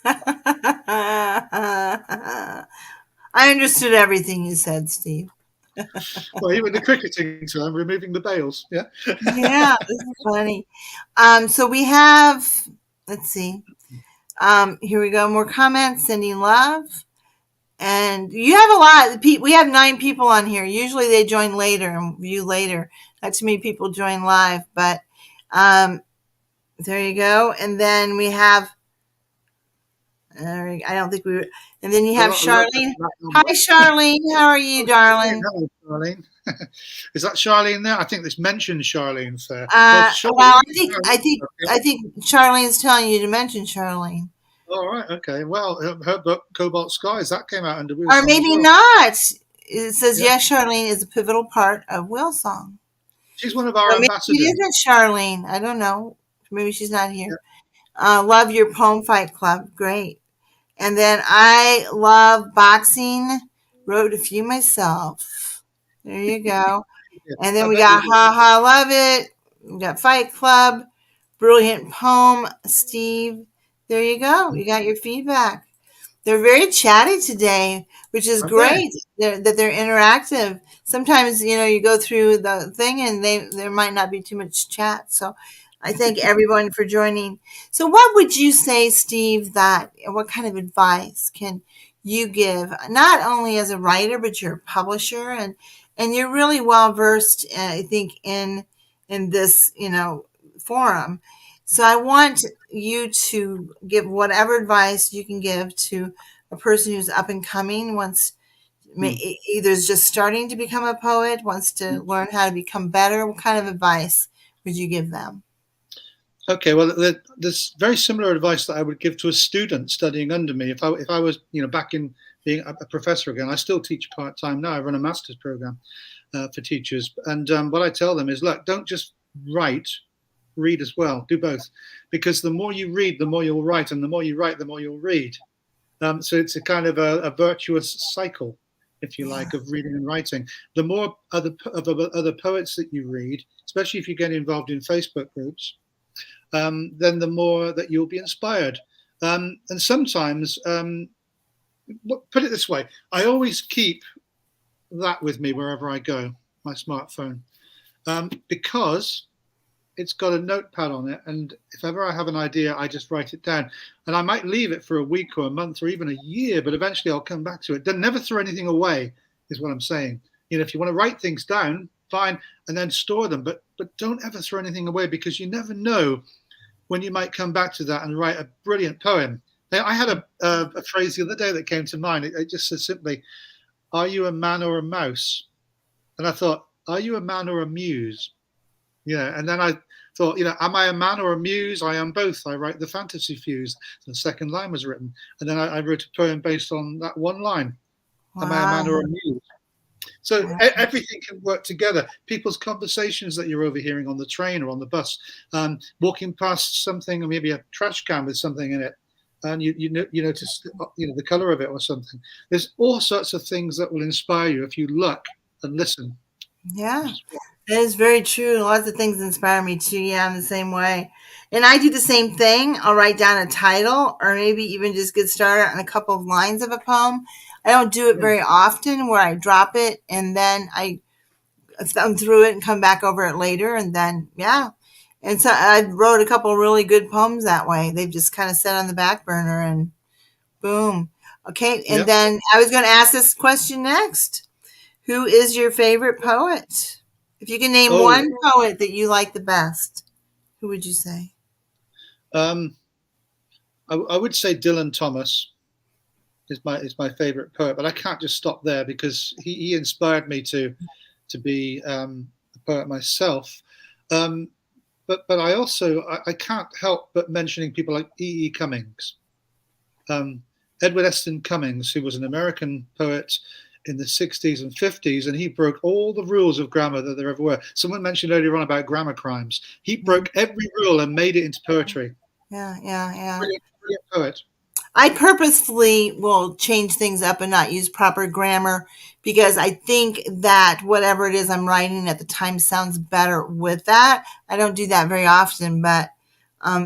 S1: I understood everything you said, Steve.
S2: Well, even the cricketing term, removing the bails. Yeah.
S1: Yeah, this is funny. So we have, let's see. Here we go. More comments, sending love. And you have a lot. We have 9 people on here. Usually they join later and view later. Not too many people join live, but there you go. And then we have, I don't think we were, and then you have Charlene. Hi, Charlene. How are you, darling?
S2: Hello, Charlene. Is that Charlene there? I think this mentioned Charlene there.
S1: Well, I think Charlene's telling you to mention Charlene.
S2: All right. Okay. Well, her book Cobalt Skies, that came out under
S1: Wheelsong. Or maybe not. It says yes, Charlene is a pivotal part of Wheelsong.
S2: She's one of our ambassadors.
S1: Maybe it isn't Charlene. I don't know. Maybe she's not here. Yeah. Love your poem Fight Club. Great. And then I love boxing. Wrote a few myself. There you go. And then
S2: I
S1: we
S2: bet you
S1: got
S2: will.
S1: Ha Ha Love It. We got Fight Club, brilliant poem, Steve. There you go. You got your feedback. They're very chatty today, which is
S2: Are they?
S1: great. That they're interactive. Sometimes you go through the thing and there might not be too much chat. So I thank everyone for joining. So what would you say, Steve? What kind of advice can you give? Not only as a writer, but you're a publisher, and you're really well versed, I think, in this forum. So I want you to give whatever advice you can give to a person who's up and coming,
S2: Hmm.
S1: either is just starting to become a poet, wants to learn how to become better. What kind of advice would you give them?
S2: Okay, well, there's very similar advice that I would give to a student studying under me. If I was back in being a professor again, I still teach part time now. I run a master's program for teachers, and what I tell them is, look, don't just write, read as well. Do both, because the more you read, the more you'll write, and the more you write, the more you'll read. So it's a kind of a virtuous cycle, if you
S1: Yeah.
S2: like, of reading and writing. The more other poets that you read, especially if you get involved in Facebook groups, then the more that you'll be inspired. And sometimes, put it this way, I always keep that with me wherever I go, my smartphone, because it's got a notepad on it. And if ever I have an idea, I just write it down. And I might leave it for a week or a month or even a year, but eventually I'll come back to it. Then never throw anything away, is what I'm saying. If you want to write things down, fine, and then store them, but don't ever throw anything away, because you never know when you might come back to that and write a brilliant poem. Now, I had a phrase the other day that came to mind. It just says simply, "Are you a man or a mouse?" And I thought, "Are you a man or a muse?" And then I thought, am I a man or a muse? I am both. I write the fantasy fuse. The second line was written, and then I wrote a poem based on that one line. Am I a man or
S1: Wow.
S2: a muse? So everything can work together. People's conversations that you're overhearing on the train or on the bus, walking past something, or maybe a trash can with something in it, and you notice the color of it or something. There's all sorts of things that will inspire you if you look and listen.
S1: Yeah. That is very true. Lots of things inspire me too. Yeah, in the same way. And I do the same thing. I'll write down a title or maybe even just get started on a couple of lines of a poem. I don't do it
S2: Yeah,
S1: very often where I drop it and then I thumb through it and come back over it later. And then, yeah. And so I wrote a couple of really good poems that way. They've just kind of sat on the back burner and boom. Okay. And
S2: yeah.
S1: then I was going to ask this question next. Who is your favorite poet? If you can name
S2: Oh,
S1: one poet that you like the best, who would you say?
S2: um, I would say Dylan Thomas is my favorite poet, but I can't just stop there, because he inspired me to be a poet myself. Um, but I also I can't help but mentioning people like E. E. Cummings, um, Edward Eston Cummings, who was an American poet in the 60s and 50s, and he broke all the rules of grammar that there ever were. Someone mentioned earlier on about grammar crimes. He broke every rule and made it into poetry.
S1: Yeah, yeah, yeah.
S2: Brilliant, brilliant poet.
S1: I purposefully will change things up and not use proper grammar because I think that whatever it is I'm writing at the time sounds better with that. I don't do that very often, but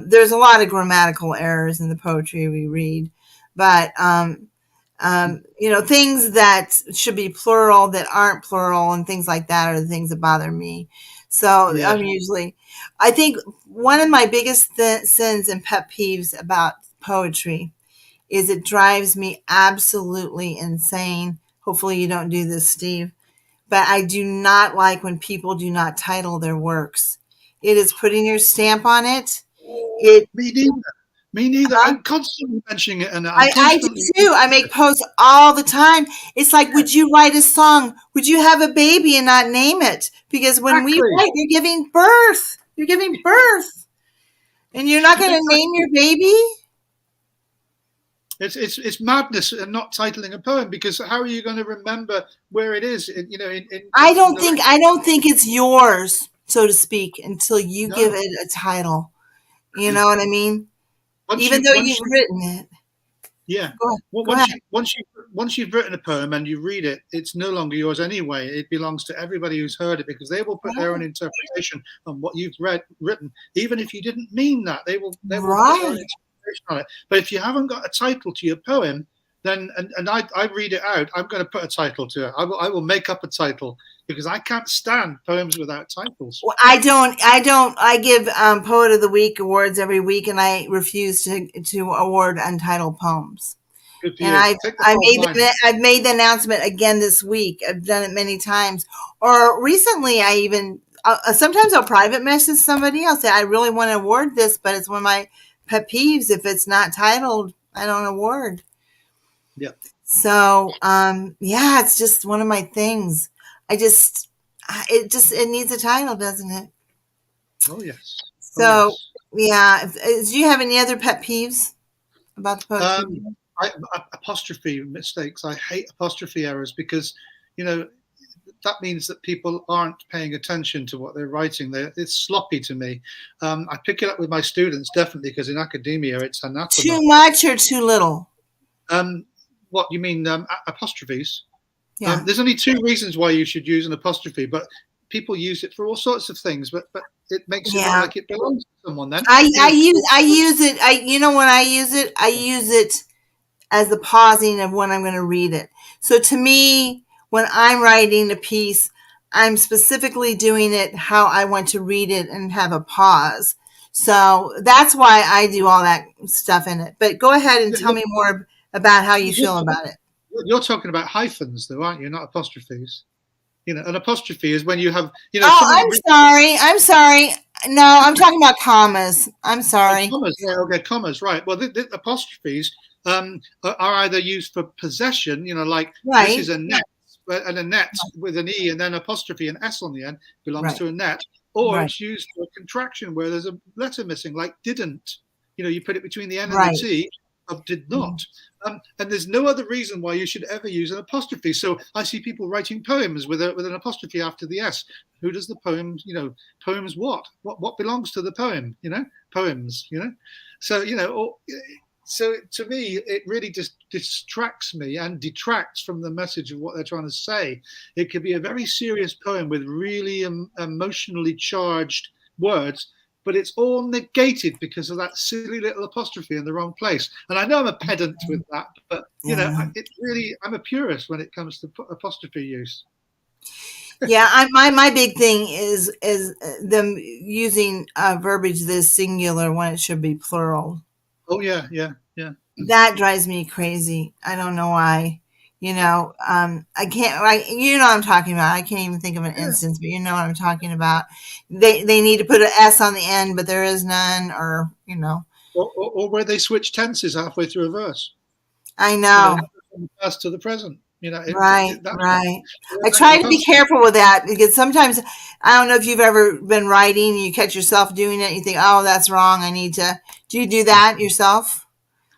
S1: there's a lot of grammatical errors in the poetry we read. But things that should be plural that aren't plural and things like that are the things that bother me. So
S2: Yeah,
S1: I think one of my biggest sins and pet peeves about poetry is it drives me absolutely insane. Hopefully you don't do this, Steve. But I do not like when people do not title their works. It is putting your stamp on it. It
S2: me neither. Me neither. I'm constantly mentioning it, and I'm
S1: I do
S2: constantly.
S1: too. I make posts all the time. It's like, would you write a song? Would you have a baby and not name it? Because when we
S2: Exactly.
S1: write, you're giving birth. You're giving birth. And you're not going to name
S2: Exactly.
S1: your baby?
S2: It's madness and not titling a poem, because how are you going to remember where it is? In the language?
S1: I don't think it's yours, so to speak, until you give
S2: No.
S1: it a title. You know what I mean?
S2: Once
S1: Even
S2: you
S1: though
S2: once
S1: you've
S2: you
S1: written it.
S2: Yeah.
S1: Go ahead.
S2: Well,
S1: Go ahead.
S2: once you've written a poem and you read it, it's no longer yours anyway. It belongs to everybody who's heard it, because they will put their own interpretation on what you've written, even if you didn't mean that. They will put their own
S1: Right.
S2: interpretation on it. But if you haven't got a title to your poem, then I read it out, I'm going to put a title to it. I will make up a title, because I can't stand poems without titles.
S1: Well, I don't. I give Poet of the Week awards every week, and I refuse to award untitled poems.
S2: Good for
S1: And
S2: you. Take the
S1: I've made the announcement again this week. I've done it many times. Or recently, I even sometimes I'll private message somebody. I'll say I really want to award this, but it's one of my pet peeves. If it's not titled, I don't award.
S2: Yeah.
S1: So yeah, it's just one of my things. It needs a title, doesn't it?
S2: Oh yes.
S1: So yeah, do you have any other pet peeves about the poetry?
S2: Apostrophe mistakes. I hate apostrophe errors, because, that means that people aren't paying attention to what they're writing. It's sloppy to me. I pick it up with my students, definitely, because in academia it's anathema.
S1: Too much or too little?
S2: What you mean, apostrophes?
S1: Yeah.
S2: There's only two reasons why you should use an apostrophe, but people use it for all sorts of things. But it makes it look like it belongs to someone. Then
S1: I use it. When I use it as the pausing of when I'm going to read it. So to me, when I'm writing a piece, I'm specifically doing it how I want to read it and have a pause. So that's why I do all that stuff in it. But go ahead and tell me more about how you feel about it.
S2: You're talking about hyphens, though, aren't you? Not apostrophes. An apostrophe is when you have,
S1: I'm sorry. No, I'm talking about commas. I'm sorry.
S2: Commas, yeah, okay, commas, right. Well, the apostrophes are either used for possession, like this is a net, and a net with an E and then apostrophe and S on the end belongs to a net, or it's used for a contraction where there's a letter missing, like didn't. You put it between the N and the T of did not. And there's no other reason why you should ever use an apostrophe. So I see people writing poems with an apostrophe after the S. Who does the poem? Poems what? What belongs to the poem? Poems. So to me, it really just distracts me and detracts from the message of what they're trying to say. It could be a very serious poem with really emotionally charged words, but it's all negated because of that silly little apostrophe in the wrong place. And I know I'm a pedant with that, but I'm a purist when it comes to apostrophe use.
S1: Yeah, my big thing is them using verbiage that is singular when it should be plural.
S2: Oh yeah.
S1: That drives me crazy. I don't know why. I can't. What I'm talking about. I can't even think of an instance, but you know what I'm talking about. They need to put an S on the end, but there is none, or.
S2: Or where they switch tenses halfway through a verse.
S1: I know.
S2: From the past to the present.
S1: Right. I try to be careful with that, because sometimes I don't know if you've ever been writing and you catch yourself doing it and you think, oh, that's wrong. Do you do that yourself?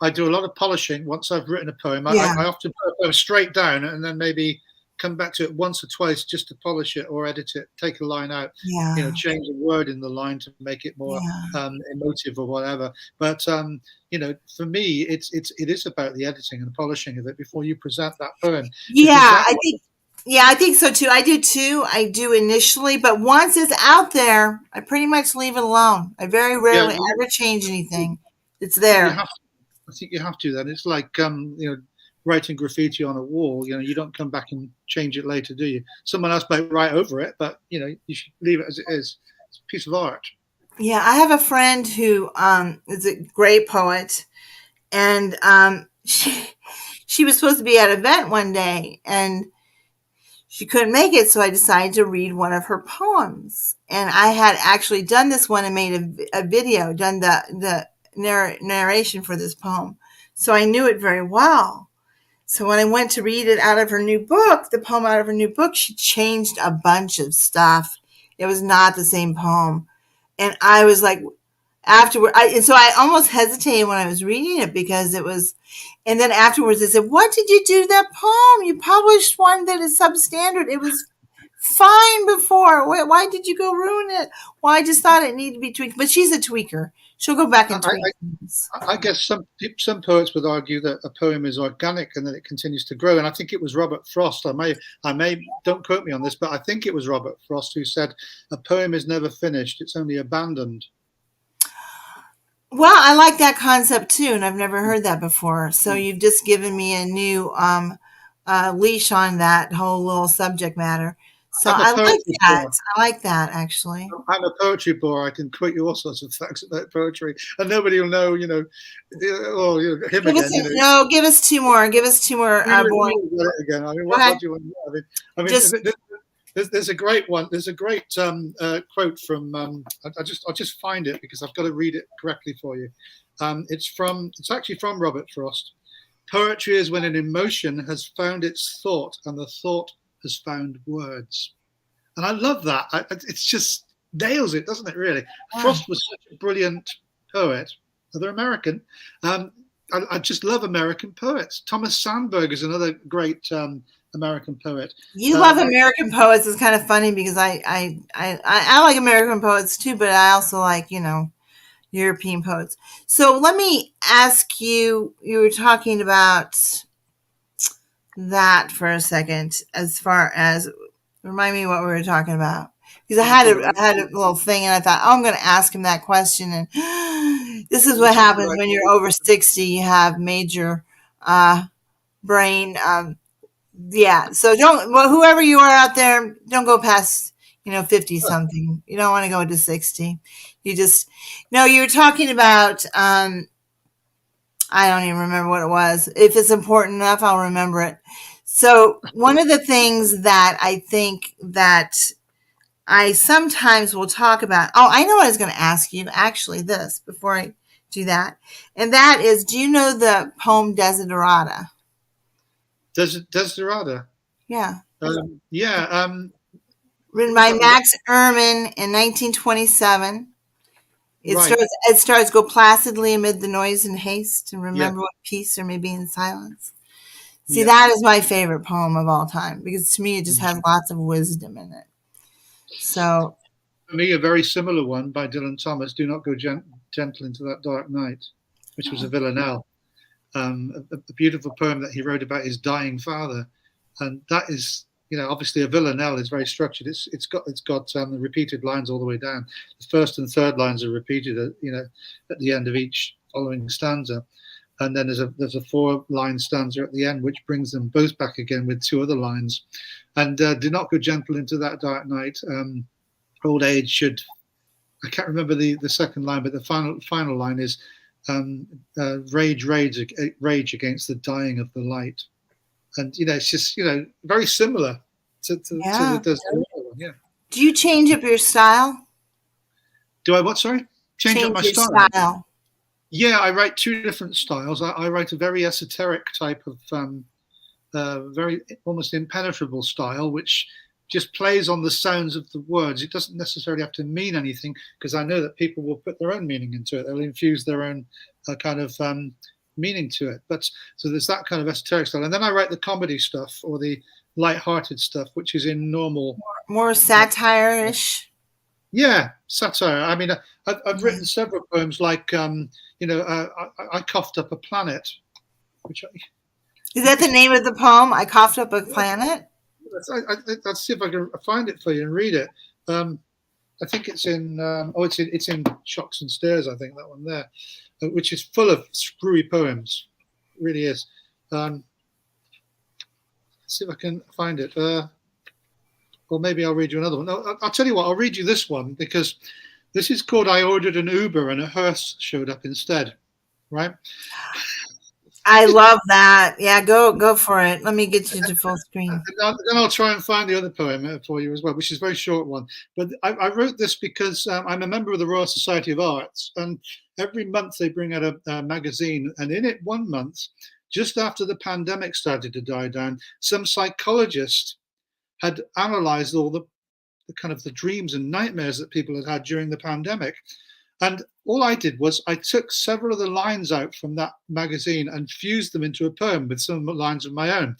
S2: I do a lot of polishing once I've written a poem. I often put a poem straight down and then maybe come back to it once or twice just to polish it or edit it, take a line out, change a word in the line to make it more emotive or whatever. But for me, it is about the editing and the polishing of it before you present that poem.
S1: I think so too. I do too. I do initially, but once it's out there, I pretty much leave it alone. I very rarely ever change anything. It's there.
S2: I think you have to. Then it's like writing graffiti on a wall. You don't come back and change it later, do you? Someone else might write over it, but you should leave it as it is. It's a piece of art.
S1: Yeah, I have a friend who is a great poet, and she was supposed to be at an event one day, and she couldn't make it, so I decided to read one of her poems. And I had actually done this one and made a video, done the narration for this poem, so I knew it very well. So when I went to read it out of her new book, the poem out of her new book, she changed a bunch of stuff. It was not the same poem, and I was like, afterward, so I almost hesitated when I was reading it, because it was. And then afterwards, I said, "What did you do to that poem? You published one that is substandard. It was fine before. Why did you go ruin it? Well, I just thought it needed to be tweaked. But she's a tweaker. She'll go back and tweak
S2: I,
S1: things.
S2: I guess some poets would argue that a poem is organic and that it continues to grow. And I think it was Robert Frost. I may don't quote me on this, but I think it was Robert Frost who said, "A poem is never finished; it's only abandoned."
S1: Well, I like that concept too, and I've never heard that before. So you've just given me a new leash on that whole little subject matter. So
S2: I'm a
S1: I like
S2: poetry
S1: that.
S2: bore.
S1: I like that actually.
S2: I'm a poetry bore. I can quote you all sorts of facts about poetry, and nobody will know. Oh, him
S1: Give us
S2: again.
S1: no. Give us two more. Give us two more. Boring.
S2: Get it again. I mean,
S1: Go ahead.
S2: what do you want?
S1: Just
S2: There's a great one. There's a great quote from. I'll just find it because I've got to read it correctly for you. It's actually from Robert Frost. Poetry is when an emotion has found its thought, and the thought has found words. And I love that. It's just nails it, doesn't it? Really. Frost was such a brilliant poet. They're American. I just love American poets. Thomas Sandburg is another great American poet.
S1: you love American poets. It's kind of funny because I like American poets too, but I also like European poets. So let me ask you. You were talking about that for a second, as far as remind me what we were talking about. Because I had a little thing, and I thought, oh, I'm going to ask him that question. And this is what happens when you're over 60. You have major brain. Yeah. So whoever you are out there, don't go past 50 something. You don't want to go to 60. You just no. You were talking about. I don't even remember what it was. If it's important enough, I'll remember it. So one of the things that I think that I sometimes will talk about. Oh, I know what I was going to ask you. Actually, this before I do that, and that is, do you know the poem Desiderata?
S2: Desiderata.
S1: Yeah.
S2: Yeah.
S1: Written by Max Ehrmann in 1927.
S2: Right.
S1: It starts, go placidly amid the noise and haste, and remember
S2: Yeah.
S1: what peace there may be in silence. See,
S2: Yeah.
S1: that is my favorite poem of all time because to me it just has lots of wisdom in it. So,
S2: For me, a very similar one by Dylan Thomas, "Do Not Go Gentle into That Dark Night," which was a villanelle. A beautiful poem that he wrote about his dying father, and that is, obviously a villanelle is very structured. It's got the repeated lines all the way down. The first and third lines are repeated, at the end of each following stanza, and then there's a 4-line stanza at the end, which brings them both back again with 2 other lines. And "Do not go gentle into that dark night." Old age should. I can't remember the second line, but the final line is, rage against the dying of the light. And it's just very similar to the one. Yeah.
S1: Do you change up your style?
S2: Do I what? Sorry, change up my
S1: your
S2: style. Yeah, I write 2 different styles. I write a very esoteric type of very almost impenetrable style, which just plays on the sounds of the words. It doesn't necessarily have to mean anything, because I know that people will put their own meaning into it. They'll infuse their own kind of meaning to it. But so there's that kind of esoteric style, and then I write the comedy stuff or the light-hearted stuff, which is in normal,
S1: more satire-ish.
S2: Yeah, satire. I mean, I've written several poems like, I coughed up a planet.
S1: Is that the name of the poem? I coughed up a planet.
S2: Let's see if I can find it for you and read it. I think it's in. It's in Shocks and Stares. I think that one there, which is full of screwy poems. It really is. Let's see if I can find it. Or maybe I'll read you another one. No, I'll tell you what. I'll read you this one, because this is called "I Ordered an Uber and a hearse showed up instead." Right.
S1: I love that. Yeah, go for it. Let me get you to full screen.
S2: Then I'll try and find the other poem for you as well, which is a very short one. But I wrote this because I'm a member of the Royal Society of Arts, and every month they bring out a magazine. And in it, one month, just after the pandemic started to die down, some psychologist had analyzed all the kind of the dreams and nightmares that people had had during the pandemic. And all I did was I took several of the lines out from that magazine and fused them into a poem with some lines of my own.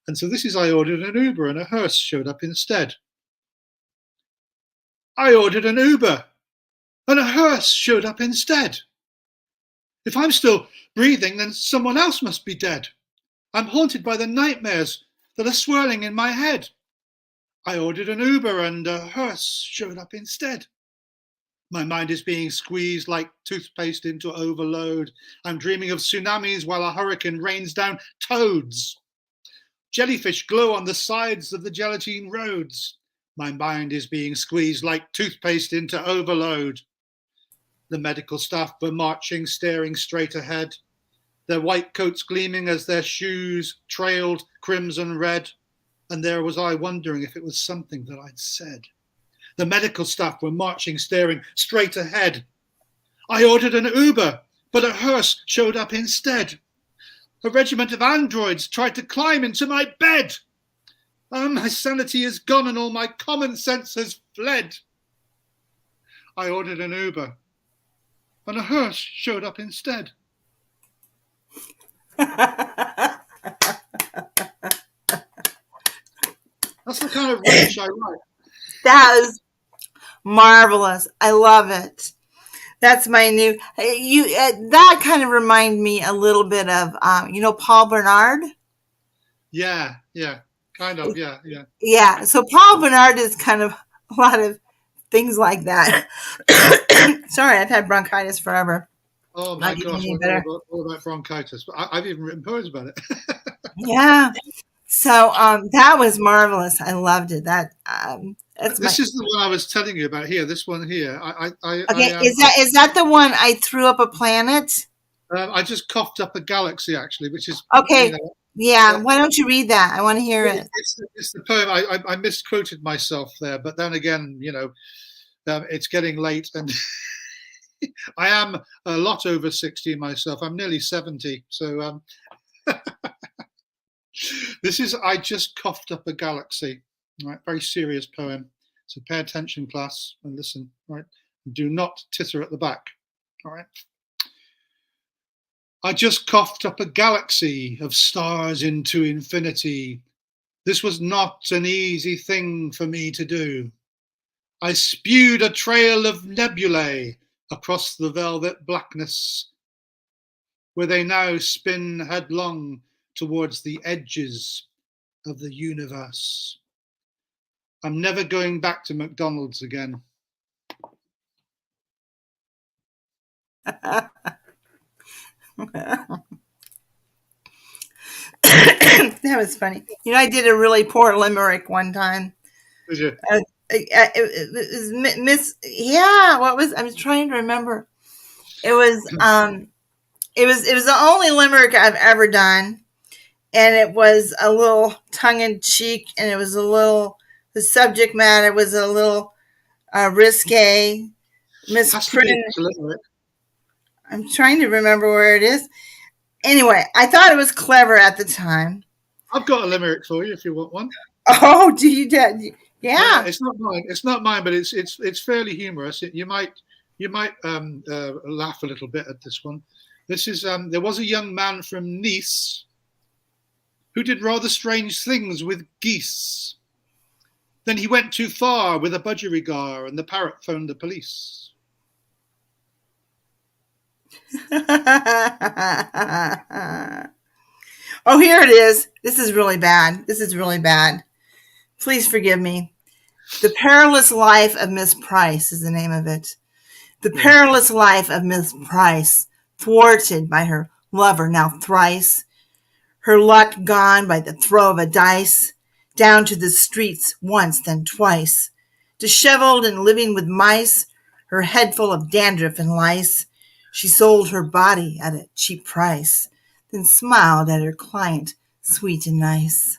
S2: And so this is "I ordered an Uber and a hearse showed up instead." I ordered an Uber, and a hearse showed up instead. If I'm still breathing, then someone else must be dead. I'm haunted by the nightmares that are swirling in my head. I ordered an Uber, and a hearse showed up instead. My mind is being squeezed like toothpaste into overload. I'm dreaming of tsunamis while a hurricane rains down toads. Jellyfish glow on the sides of the gelatine roads. My mind is being squeezed like toothpaste into overload. The medical staff were marching, staring straight ahead, their white coats gleaming as their shoes trailed crimson red. And there was I wondering if it was something that I'd said. The medical staff were marching, staring straight ahead. I ordered an Uber, but a hearse showed up instead. A regiment of androids tried to climb into my bed. My sanity is gone and all my common sense has fled. I ordered an Uber, and a hearse showed up instead. That's the kind of rubbish I write.
S1: That is marvelous. I love it. That's my new. That kind of remind me a little bit of Paul Bernard.
S2: Yeah, kind of, yeah.
S1: Yeah. So Paul Bernard is kind of a lot of things like that. Sorry, I've had bronchitis forever.
S2: Oh my gosh, all about bronchitis. I've even written poems about it.
S1: Yeah. So that was marvelous. I loved it.
S2: This is the one I was telling you about here. This one here.
S1: Is that the one I threw up a planet?
S2: I just coughed up a galaxy, actually, which is
S1: okay. Yeah. Why don't you read that? I want to hear it.
S2: It's the poem. I misquoted myself there, but then again, it's getting late, and I am a lot over 60 myself. I'm nearly 70, so this is I just coughed up a galaxy. Right, very serious poem. So pay attention, class, and listen. Right, do not titter at the back. All right. I just coughed up a galaxy of stars into infinity. This was not an easy thing for me to do. I spewed a trail of nebulae across the velvet blackness, where they now spin headlong towards the edges of the universe. I'm never going back to McDonald's again.
S1: That was funny. I did a really poor limerick one time.
S2: Did you?
S1: It was Miss. Yeah, what was? I was trying to remember. It was the only limerick I've ever done, and it was a little tongue in cheek, and it was the subject matter was a little risque. Misprinted. I'm trying to remember where it is. Anyway, I thought it was clever at the time.
S2: I've got a limerick for you if you want one.
S1: Oh, do you? Yeah.
S2: It's not mine. It's not mine, but it's fairly humorous. You might laugh a little bit at this one. This is there was a young man from Nice who did rather strange things with geese. Then he went too far with a budgerigar, and the parrot phoned the police.
S1: Oh, here it is. This is really bad. Please forgive me. The Perilous Life of Miss Price is the name of it. The perilous life of Miss Price, thwarted by her lover now thrice, her luck gone by the throw of a dice, down to the streets once then twice, disheveled and living with mice, her head full of dandruff and lice. She sold her body at a cheap price, then smiled at her client, sweet and nice.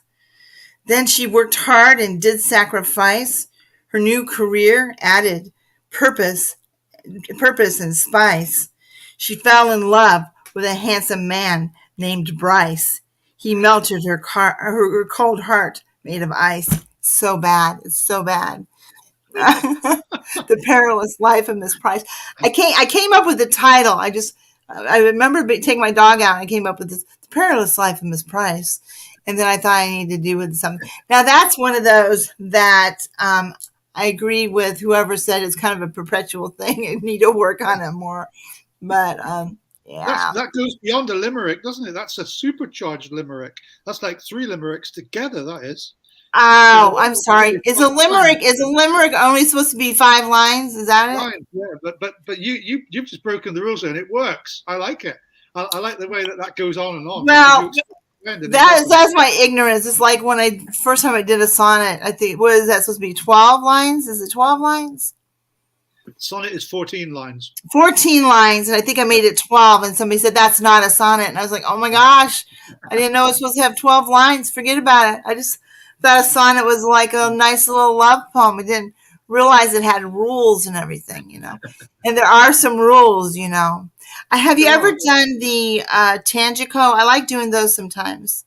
S1: Then she worked hard and did sacrifice. Her new career added purpose and spice. She fell in love with a handsome man named Bryce. He melted her cold heart made of ice. So bad. It's so bad. The Perilous Life of Miss Price. I came up with the title. I remember taking my dog out. And I came up with this, The Perilous Life of Miss Price, and then I thought I needed to do with something. Now that's one of those that I agree with whoever said it's kind of a perpetual thing and need to work on it more. But yeah.
S2: That goes beyond a limerick, doesn't it? That's a supercharged limerick. That's like 3 limericks together. That is. So
S1: Oh, I'm sorry. Is a limerick only supposed to be 5 lines? Is that it?
S2: fine, yeah, but you've just broken the rules and it works. I like it. I like the way that that goes on and on because you
S1: Well,
S2: expand and it doesn't.
S1: that's my ignorance. It's like when I first time I did a sonnet. I think what is that supposed to be? 12 lines? Is it 12 lines?
S2: Sonnet is 14 lines.
S1: 14 lines, and I think I made it 12. And somebody said that's not a sonnet, and I was like, oh my gosh, I didn't know it was supposed to have 12 lines. Forget about it. I just thought a sonnet was like a nice little love poem. I didn't realize it had rules and everything. And there are some rules. Have you
S2: There
S1: ever
S2: are.
S1: done the Tangico? I like doing those sometimes.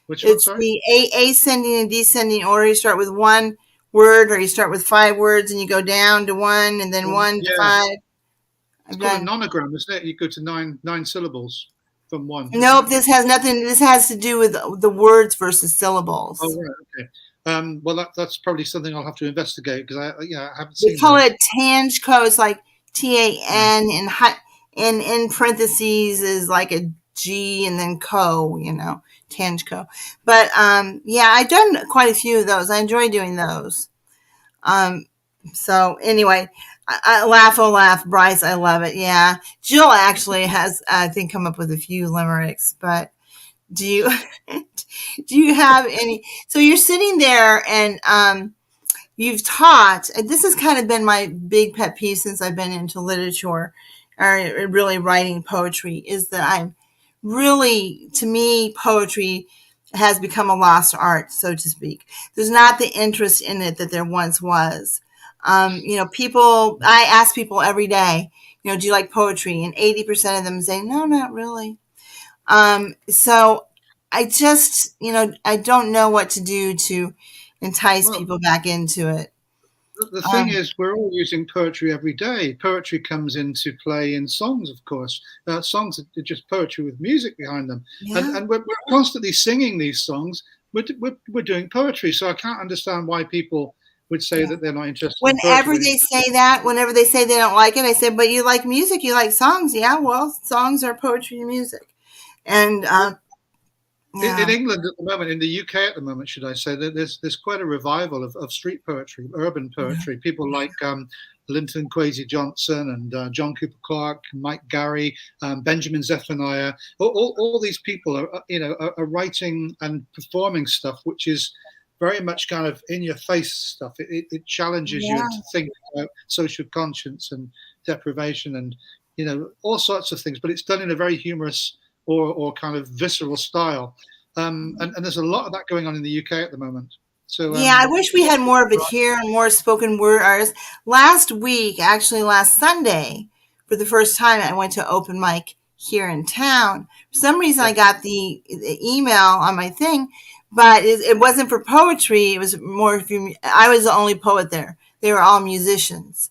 S2: Which one?
S1: It's
S2: Sorry.
S1: the ascending and descending order. You start with one word, or you start with 5 words, and you go down to one, and then one to
S2: Yeah,
S1: five.
S2: it's
S1: I've
S2: called a
S1: done.
S2: nonogram, isn't it? You go to nine syllables from one, isn't
S1: Nope,
S2: it?
S1: this has nothing. This has to do with the words versus
S2: Oh,
S1: syllables.
S2: right. Okay. Well, that's probably something I'll have to investigate because I haven't
S1: They
S2: seen
S1: call
S2: those.
S1: it Tangico. It's like
S2: Yeah.
S1: TAN, and in parentheses is like a G, and then co. Tangico. But yeah, I've done quite a few of those. I enjoy doing those. Um, so anyway, I laugh, oh laugh, Bryce. I love it. Yeah, Jill actually has, I think, come up with a few limericks. But do you do you have any? So you're sitting there, and you've taught. And this has kind of been my big pet peeve since I've been into literature, or really writing poetry. Is that I'm really, to me, poetry has become a lost art, so to speak. There's not the interest in it that there once was. People, I ask people every day, do you like poetry? And 80% of them say, no, not really. So I just, I don't know what to do to entice
S2: Well,
S1: people back into it.
S2: the thing
S1: Um,
S2: is, we're all using poetry every day. Poetry comes into play in songs, of course. Songs are just poetry with music behind them, and
S1: yeah.
S2: we're constantly singing these songs. We're doing poetry, so I can't understand why people would say
S1: Yeah.
S2: that they're not interested in poetry.
S1: Whenever
S2: When
S1: they say that, whenever they say they don't like it, I say, but you like music, you like songs. Yeah, well, songs are poetry and music. And
S2: in
S1: yeah,
S2: England at the moment, in the UK at the moment, should I say, that there's quite a revival of street poetry, urban
S1: yeah,
S2: poetry. People like Linton Kwesi Johnson and John Cooper Clarke, Mike Garry, Benjamin Zephaniah. All these people are writing and performing stuff which is very much kind of in your face stuff. It challenges you
S1: yeah,
S2: into thinking about social conscience and deprivation and all sorts of things. But it's done in a very humorous or kind of visceral style. And there's a lot of that going on in the UK at the moment. So
S1: yeah. I wish we had more of it here and more spoken word artists. Last week, actually last Sunday, for the first time, I went to open mic here in town. For some reason,
S2: yeah,
S1: I got the email on my thing, but it wasn't for poetry. It was more. I was the only poet there. They were all musicians.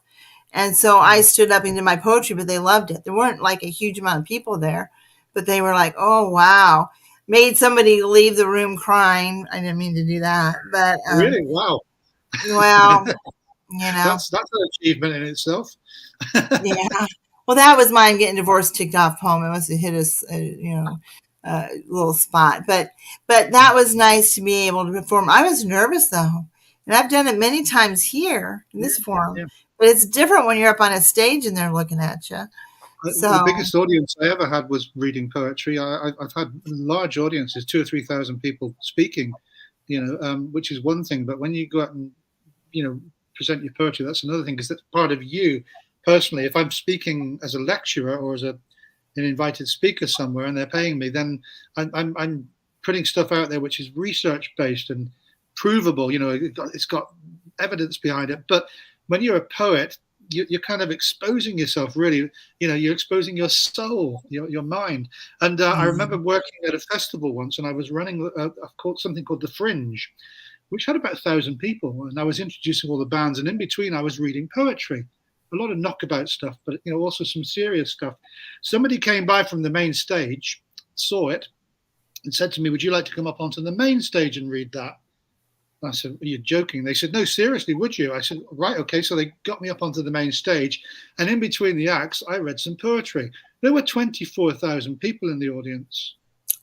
S1: And so I stood up and did my poetry, but they loved it. There weren't like a huge amount of people there, but they were like, oh, wow. Made somebody leave the room crying. I didn't mean to do that. But,
S2: really, wow,
S1: well, you know,
S2: that's an achievement in itself.
S1: yeah. Well, that was mine getting divorced, ticked off poem. It must have hit us, little spot. But that was nice to be able to perform. I was nervous though, and I've done it many times here in
S2: Yeah,
S1: this forum.
S2: yeah.
S1: But it's different when you're up on a stage and they're looking at you.
S2: The
S1: So
S2: biggest audience I ever had was reading poetry. I've had large audiences, 2 or 3 thousand people speaking, which is one thing. But when you go out and present your poetry, that's another thing because that's part of you personally. If I'm speaking as a lecturer or as an invited speaker somewhere and they're paying me, then I'm putting stuff out there which is research based and provable. It's got evidence behind it. But when you're a poet, you're kind of exposing yourself. Really, you're exposing your soul, your mind. And I remember working at a festival once, and I was running something called the Fringe, which had about 1,000 people, and I was introducing all the bands, and in between I was reading poetry, a lot of knockabout stuff, but also some serious stuff. Somebody came by from the main stage, saw it, and said to me, "Would you like to come up onto the main stage and read that?" I said, "Are you joking?" They said, "No, seriously, would you?" I said, "Right, okay." So they got me up onto the main stage, and in between the acts, I read some poetry. There were 24,000 people in the audience,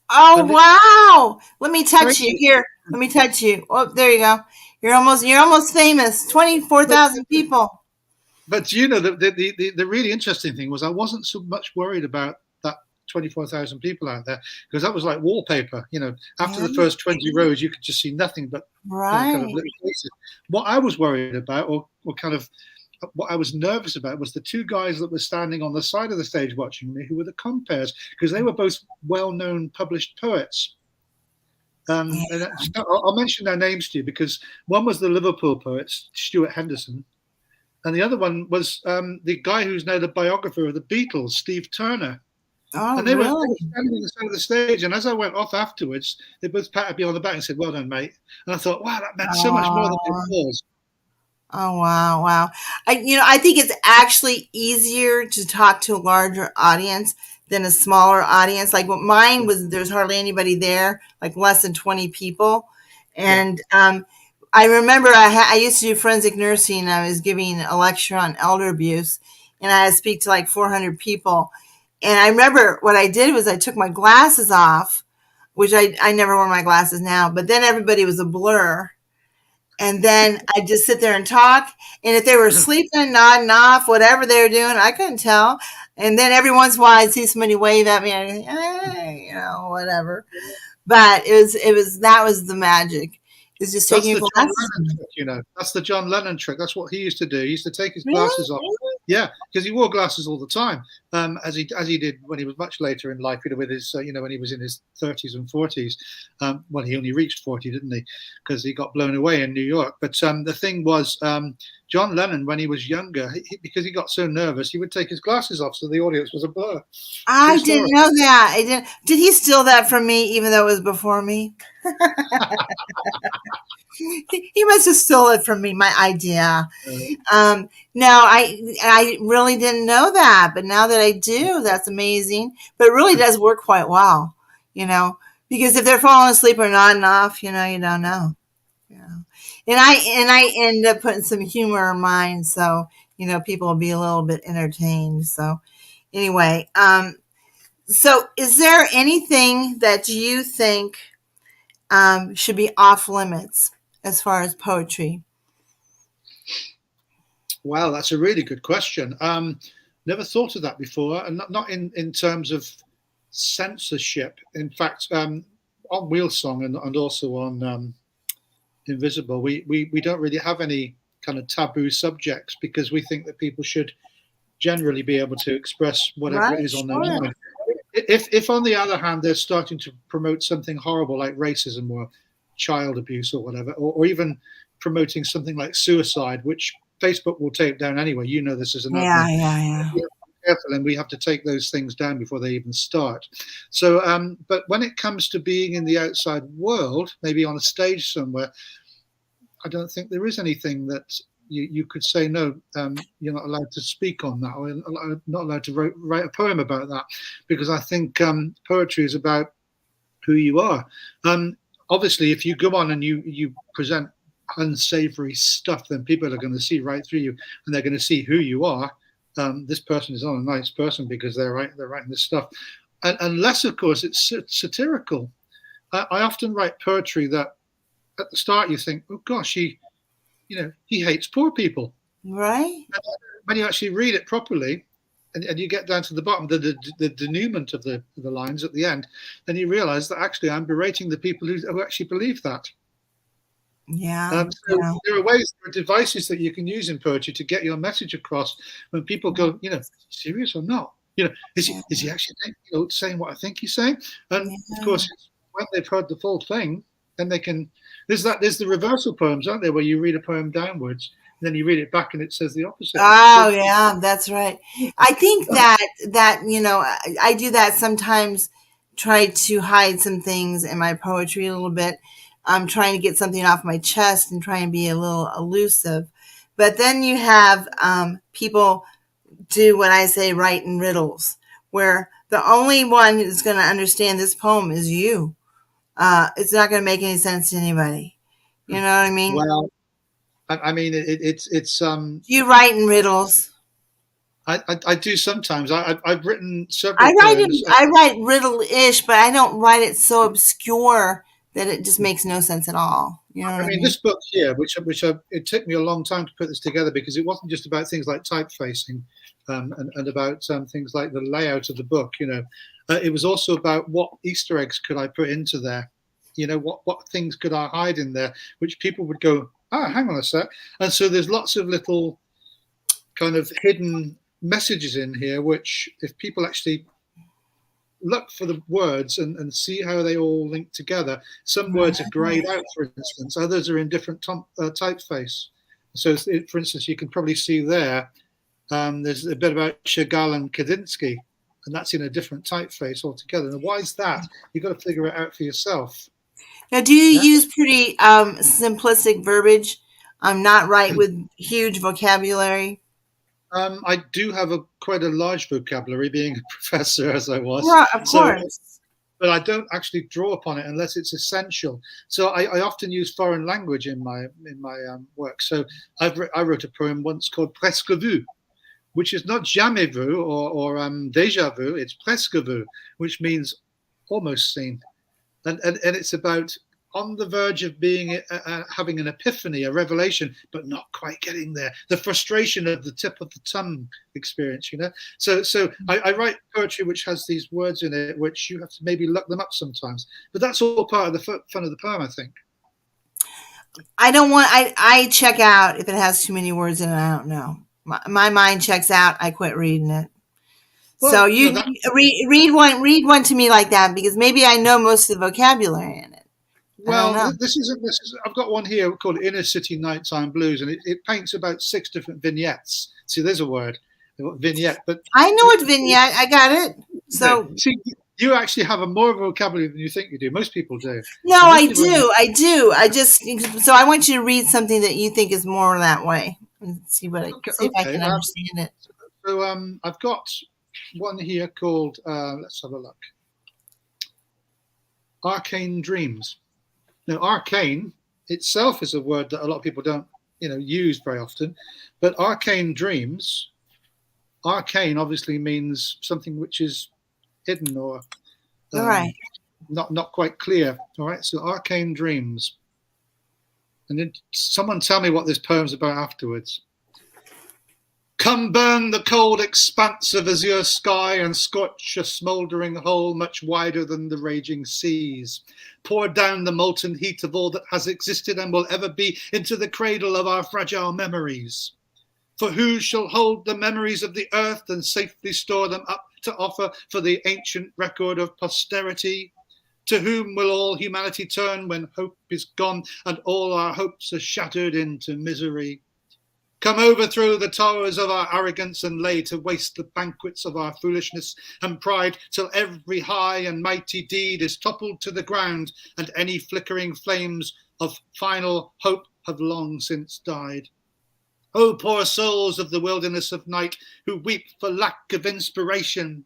S1: Oh
S2: and it's
S1: wow! Let me touch you
S2: crazy.
S1: here. Let me touch you. Oh, there you go. You're almost famous. 24,000 people.
S2: But you know, the really interesting thing was I wasn't so much worried about that 24,000 people out there because that was like wallpaper. You know, after
S1: Yeah,
S2: the first 20 rows, you could just see nothing but kind of
S1: right.
S2: little faces. What I was worried about, or kind of what I was nervous about, was the two guys that were standing on the side of the stage watching me, who were the compares, because they were both well-known published poets.
S1: Yeah.
S2: And I'll mention their names to you because one was the Liverpool poet Stuart Henderson, and the other one was the guy who's now the biographer of the Beatles, Steve Turner.
S1: Oh,
S2: And they were
S1: really?
S2: standing on the side of the stage. And as I went off afterwards, they both patted me on the back and said, "Well done, mate." And I thought, wow, that meant so much more than it
S1: Oh,
S2: was.
S1: oh, wow, wow. I think it's actually easier to talk to a larger audience than a smaller audience. Like what mine
S2: Yeah,
S1: was, there's hardly anybody there, like less than 20 people.
S2: yeah.
S1: And I remember I used to do forensic nursing, and I was giving a lecture on elder abuse, and I had to speak to like 400 people. And I remember what I did was I took my glasses off, which I never wear my glasses now, but then everybody was a blur. And then I'd just sit there and talk. And if they were sleeping, nodding off, whatever they were doing, I couldn't tell. And then every once in a while I'd see somebody wave at me, and hey, whatever. But that was the magic. It's just
S2: That's
S1: taking your
S2: the John
S1: glasses
S2: Lennon
S1: off.
S2: trick, you know. That's the John Lennon trick. That's what he used to do. He used to take his
S1: Really?
S2: glasses off. Yeah, because he wore glasses all the time, as he did when he was much later in life. You know, with his when he was in his 30s and 40s. Well, he only reached 40, didn't he? Because he got blown away in New York. But the thing was, John Lennon, when he was younger, because he got so nervous, he would take his glasses off, so the audience was a blur. True
S1: I didn't
S2: story.
S1: know that. I didn't. Did he steal that from me, even though it was before me? He must have stole it from me, my idea. No, I really didn't know that, but now that I do, that's amazing. But it really does work quite well, you know, because if they're falling asleep or nodding off, you don't know. You know. And I end up putting some humor in mine, so people will be a little bit entertained. So anyway, so is there anything that you think should be off limits as far as poetry?
S2: Wow, that's a really good question. Never thought of that before, and not in terms of censorship. In fact, on Wheelsong and also on Invisible, we don't really have any kind of taboo subjects because we think that people should generally be able to express whatever it
S1: Right,
S2: is on their
S1: sure.
S2: mind. If on the other hand they're starting to promote something horrible like racism or child abuse or whatever, or even promoting something like suicide, which Facebook will take down anyway. You know this as an
S1: Yeah,
S2: admin.
S1: yeah, yeah.
S2: We have to be careful, and we have to take those things down before they even start. So, but when it comes to being in the outside world, maybe on a stage somewhere, I don't think there is anything that you could say no. You're not allowed to speak on that, or you're not allowed to write a poem about that, because I think poetry is about who you are. Obviously, if you go on and you present unsavory stuff, then people are going to see right through you, and they're going to see who you are. This person is not a nice person because they're writing this stuff, and unless of course it's satirical. I often write poetry that at the start you think, oh gosh, he hates poor people.
S1: Right?
S2: When you actually read it properly, and you get down to the bottom, the denouement of the lines at the end, then you realize that actually I'm berating the people who actually believe that.
S1: Yeah,
S2: So
S1: yeah,
S2: there are devices that you can use in poetry to get your message across when people go, serious or not? Is he actually saying what I think he's saying? And of
S1: yeah.
S2: course, when they've heard the full thing, then they can. There's the reversal poems, aren't there, where you read a poem downwards, and then you read it back, and it says the opposite.
S1: Oh,
S2: So
S1: yeah, that's right. I think that I do that sometimes, try to hide some things in my poetry a little bit. I'm trying to get something off my chest and try and be a little elusive. But then you have people do what I say, write in riddles, where the only one who's going to understand this poem is you. It's not going to make any sense to anybody. You know what I mean?
S2: Well, I mean, it's
S1: You write in riddles.
S2: I do sometimes. I've written several
S1: I write it.
S2: poems.
S1: I write riddle-ish, but I don't write it so obscure that it just makes no sense at all. You know what
S2: I
S1: I
S2: mean,
S1: mean?
S2: this book here, it took me a long time to put this together because it wasn't just about things like typefacing, and about things like the layout of the book. It was also about what Easter eggs could I put into there. What things could I hide in there, which people would go, ah, hang on a sec. And so there's lots of little kind of hidden messages in here, which if people actually look for the words and see how they all link together. Some words are grayed out, for instance. Others are in different typeface. So, for instance, you can probably see there's a bit about Chagall and Kandinsky, and that's in a different typeface altogether. And why is that? You've got to figure it out for yourself.
S1: Now, do you
S2: Yeah.
S1: use pretty simplistic verbiage? I'm not right with huge vocabulary.
S2: I do have quite a large vocabulary, being a professor as I was.
S1: Right, of
S2: So,
S1: course.
S2: but I don't actually draw upon it unless it's essential. So I often use foreign language in my work. So I wrote a poem once called Presque Vu, which is not jamais vu or déjà vu. It's presque vu, which means almost seen, and it's about on the verge of being having an epiphany, a revelation, but not quite getting there. The frustration of the tip of the tongue experience, So I write poetry which has these words in it, which you have to maybe look them up sometimes. But that's all part of the fun of the poem, I think.
S1: I don't want. I check out if it has too many words in it. I don't know. My mind checks out. I quit reading it. So
S2: Well,
S1: you
S2: that
S1: read one to me like that because maybe I know most of the vocabulary in it. I don't
S2: Well,
S1: know.
S2: I've got one here called Inner City Nighttime Blues, and it paints about 6 different vignettes. See, there's a word, vignette. But
S1: I know what vignette. I got it. So
S2: see, you actually have a more vocabulary than you think you do. Most people do.
S1: no,
S2: So most
S1: I
S2: people,
S1: do. I do. I just so I want you to read something that you think is more that way and
S2: okay,
S1: see if I
S2: okay.
S1: can understand it.
S2: So I've got one here called. Let's have a look. Arcane Dreams. Now, arcane itself is a word that a lot of people don't, use very often. But arcane dreams, arcane obviously means something which is hidden or
S1: All right.
S2: not quite clear. All right, so arcane dreams. And then someone tell me what this poem's about afterwards. Come burn the cold expanse of azure sky and scorch a smouldering hole much wider than the raging seas. Pour down the molten heat of all that has existed and will ever be into the cradle of our fragile memories. For who shall hold the memories of the earth and safely store them up to offer for the ancient record of posterity? To whom will all humanity turn when hope is gone and all our hopes are shattered into misery? Come overthrow the towers of our arrogance and lay to waste the banquets of our foolishness and pride till every high and mighty deed is toppled to the ground and any flickering flames of final hope have long since died. O poor souls of the wilderness of night who weep for lack of inspiration,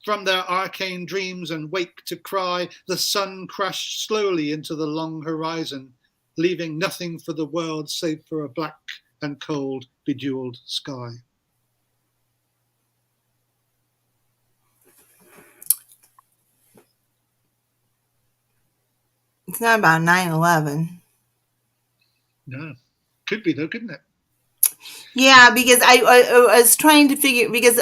S2: from their arcane dreams and wake to cry, the sun crashed slowly into the long horizon, leaving nothing for the world save for a black and cold, bejeweled sky.
S1: It's not about 9/11.
S2: No, could be though, couldn't it?
S1: Yeah, because I was trying to figure because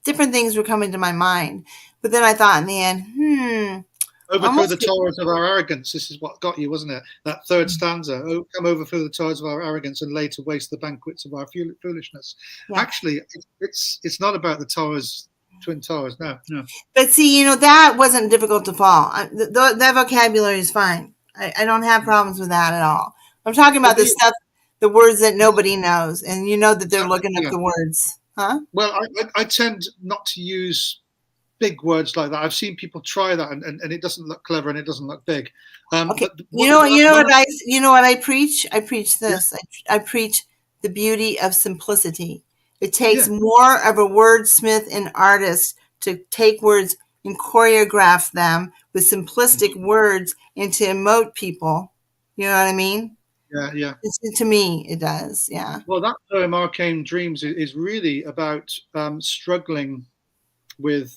S1: different things were coming to my mind, but then I thought in the end,
S2: Overthrow the
S1: almost
S2: towers of our arrogance. This is what got you, wasn't it? That third stanza. Oh, come overthrow the towers of our arrogance and lay to waste the banquets of our foolishness.
S1: yeah.
S2: Actually, it's not about the towers, twin towers. No, no.
S1: But see, that wasn't difficult to follow. That vocabulary is fine. I don't have problems with that at all. I'm talking
S2: Well,
S1: about the words that nobody knows, and you know that they're looking up
S2: yeah.
S1: the words, huh?
S2: Well, I tend not to use big words like that. I've seen people try that, and it doesn't look clever and it doesn't look big.
S1: Okay,
S2: But
S1: you know what I preach. I preach this. I preach the beauty of simplicity. It takes
S2: yeah,
S1: more of a wordsmith and artist to take words and choreograph them with simplistic words and to emote people. You know what I mean?
S2: Yeah, yeah.
S1: To me, it does. Yeah.
S2: Well, that poem, Arcane Dreams, is really about struggling with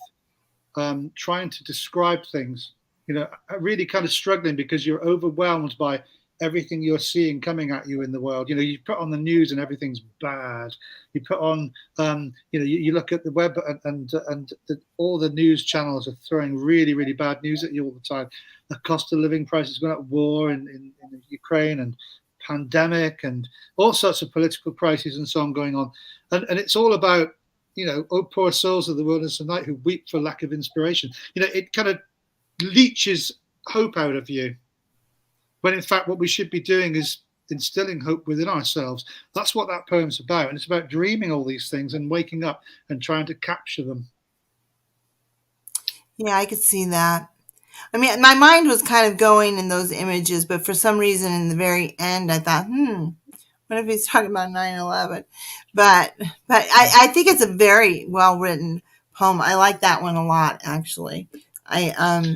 S2: trying to describe things, really kind of struggling because you're overwhelmed by everything you're seeing coming at you in the world. You put on the news and everything's bad. You put on, you look at the web and all the news channels are throwing really, really bad news at you all the time. The cost of living prices going up, war in Ukraine, and pandemic, and all sorts of political crises and so on going on. And it's all about, oh, poor souls of the wilderness of night who weep for lack of inspiration. It kind of leeches hope out of you, when in fact what we should be doing is instilling hope within ourselves. That's what that poem's about, and it's about dreaming all these things and waking up and trying to capture them.
S1: Yeah, I could see that. I mean, my mind was kind of going in those images, but for some reason in the very end, I thought, what if he's talking about 9/11? But I think it's a very well written poem. I like that one a lot, actually. I
S2: I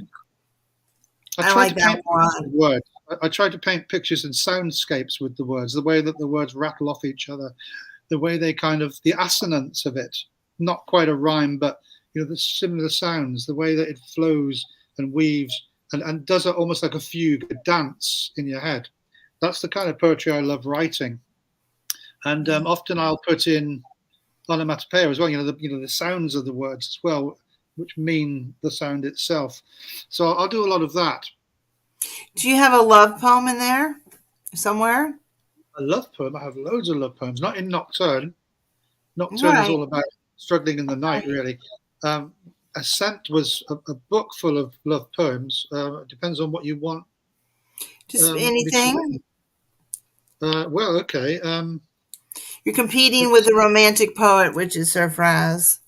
S1: I
S2: tried
S1: like
S2: to
S1: that
S2: paint
S1: one a
S2: pictures
S1: lot.
S2: with words. I tried to paint pictures and soundscapes with the words, the way that the words rattle off each other, the way they kind of, the assonance of it, not quite a rhyme, but the similar sounds, the way that it flows and weaves and does it almost like a fugue, a dance in your head. That's the kind of poetry I love writing. And often I'll put in onomatopoeia as well. The sounds of the words as well, which mean the sound itself. So I'll do a lot of that.
S1: Do you have a love poem in there somewhere?
S2: A love poem. I have loads of love poems. Not in Nocturne. Nocturne is
S1: Right.
S2: all about struggling in the night,
S1: Right.
S2: really. Ascent was a book full of love poems. It depends on what you want
S1: Just
S2: me to
S1: anything.
S2: read. Well, okay.
S1: You're competing with
S2: Let's
S1: the romantic poet, which is Sir Fraz.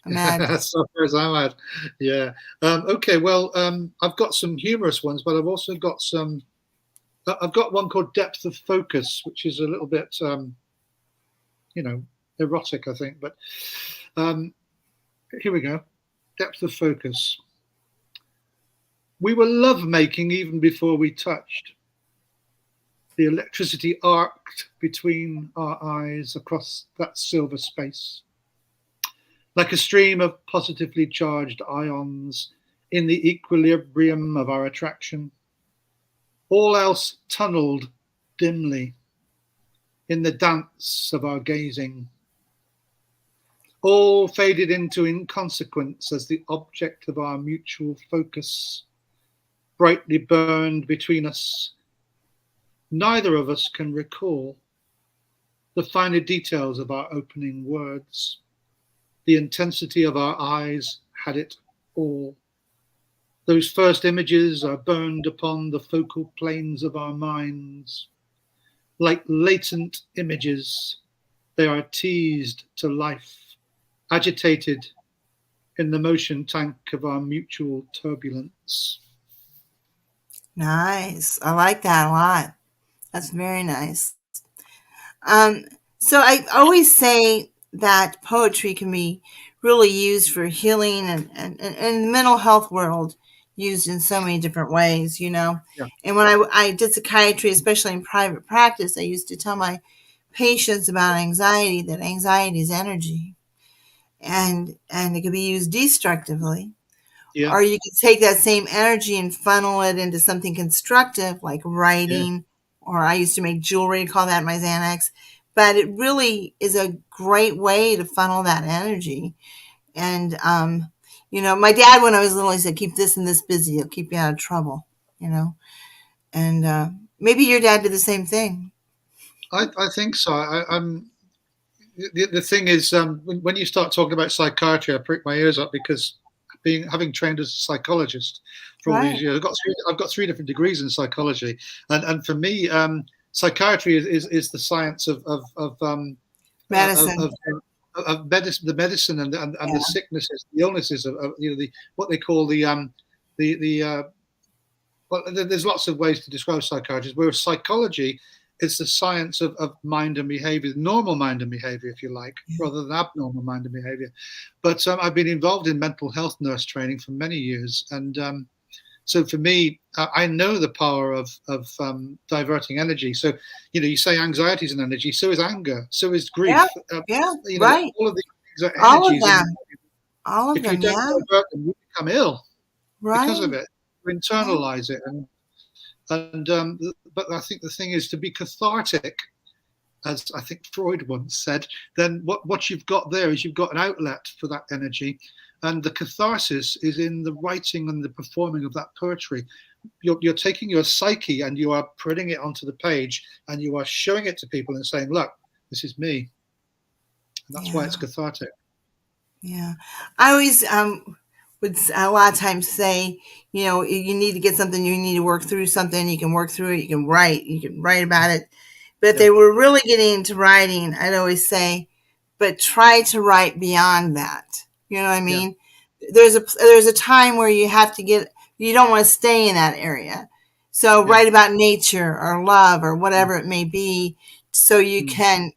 S1: Imagine.
S2: so far as I'm at, yeah. Okay, well, I've got some humorous ones, but I've also got some. I've got one called Depth of Focus, which is a little bit, erotic, I think. But here we go. Depth of Focus. We were love making even before we touched. The electricity arced between our eyes across that silver space, like a stream of positively charged ions in the equilibrium of our attraction. All else tunneled dimly in the dance of our gazing. All faded into inconsequence as the object of our mutual focus brightly burned between us. Neither of us can recall the finer details of our opening words. The intensity of our eyes had it all. Those first images are burned upon the focal planes of our minds. Like latent images, they are teased to life, agitated in the motion tank of our mutual turbulence.
S1: Nice. I like that a lot. That's very nice. Um, so I always say that poetry can be really used for healing and the mental health world used in so many different ways, you know.
S2: Yeah,
S1: And when I did psychiatry, especially in private practice, I used to tell my patients about anxiety that anxiety is energy and it can be used destructively.
S2: yeah,
S1: Or you can take that same energy and funnel it into something constructive like
S2: yeah.
S1: writing, or I used to make jewelry, call that my Xanax. But it really is a great way to funnel that energy. And, my dad, when I was little, he said, keep this and this busy. It'll keep you out of trouble, you know. And maybe your dad did the same thing.
S2: I think so. The thing is, when you start talking about psychiatry, I prick my ears up because having trained as a psychologist for all these
S1: Right.
S2: years, I've got three different degrees in psychology, and for me, psychiatry is the science of uh, of,
S1: Medicine.
S2: of, of medicine, the medicine and the
S1: Yeah.
S2: sicknesses, the illnesses of the what they call the well, there's lots of ways to describe psychiatry. Whereas psychology is the science of mind and behavior, normal mind and behavior, if you like, rather than abnormal mind and behavior. But I've been involved in mental health nurse training for many years, and So for me, I know the power of diverting energy. So you say anxiety is an energy. So is anger. So is
S1: Yeah,
S2: grief.
S1: yeah, right.
S2: All of these things are
S1: All of
S2: energies, and
S1: them. All of
S2: if you
S1: them,
S2: don't
S1: yeah.
S2: divert them, you become ill because of
S1: Right.
S2: it. You
S1: Yeah.
S2: internalize it, and but I think the thing is to be cathartic, as I think Freud once said. Then what you've got there is you've got an outlet for that energy, and the catharsis is in the writing and the performing of that poetry. You're taking your psyche and you are putting it onto the page, and you are showing it to people and saying, "Look, this is me," and that's why it's
S1: Yeah.
S2: cathartic.
S1: Yeah. I always would a lot of times say, you need to get something, you need to work through something, you can work through it, you can write about it. But if
S2: Yeah,
S1: they were really getting into writing, I'd always say, but try to write beyond that. You know what I
S2: yeah,
S1: mean? There's a time where you don't want to stay in that area. So
S2: yeah.
S1: write about nature or love or whatever it may be, so you
S2: Mm.
S1: can,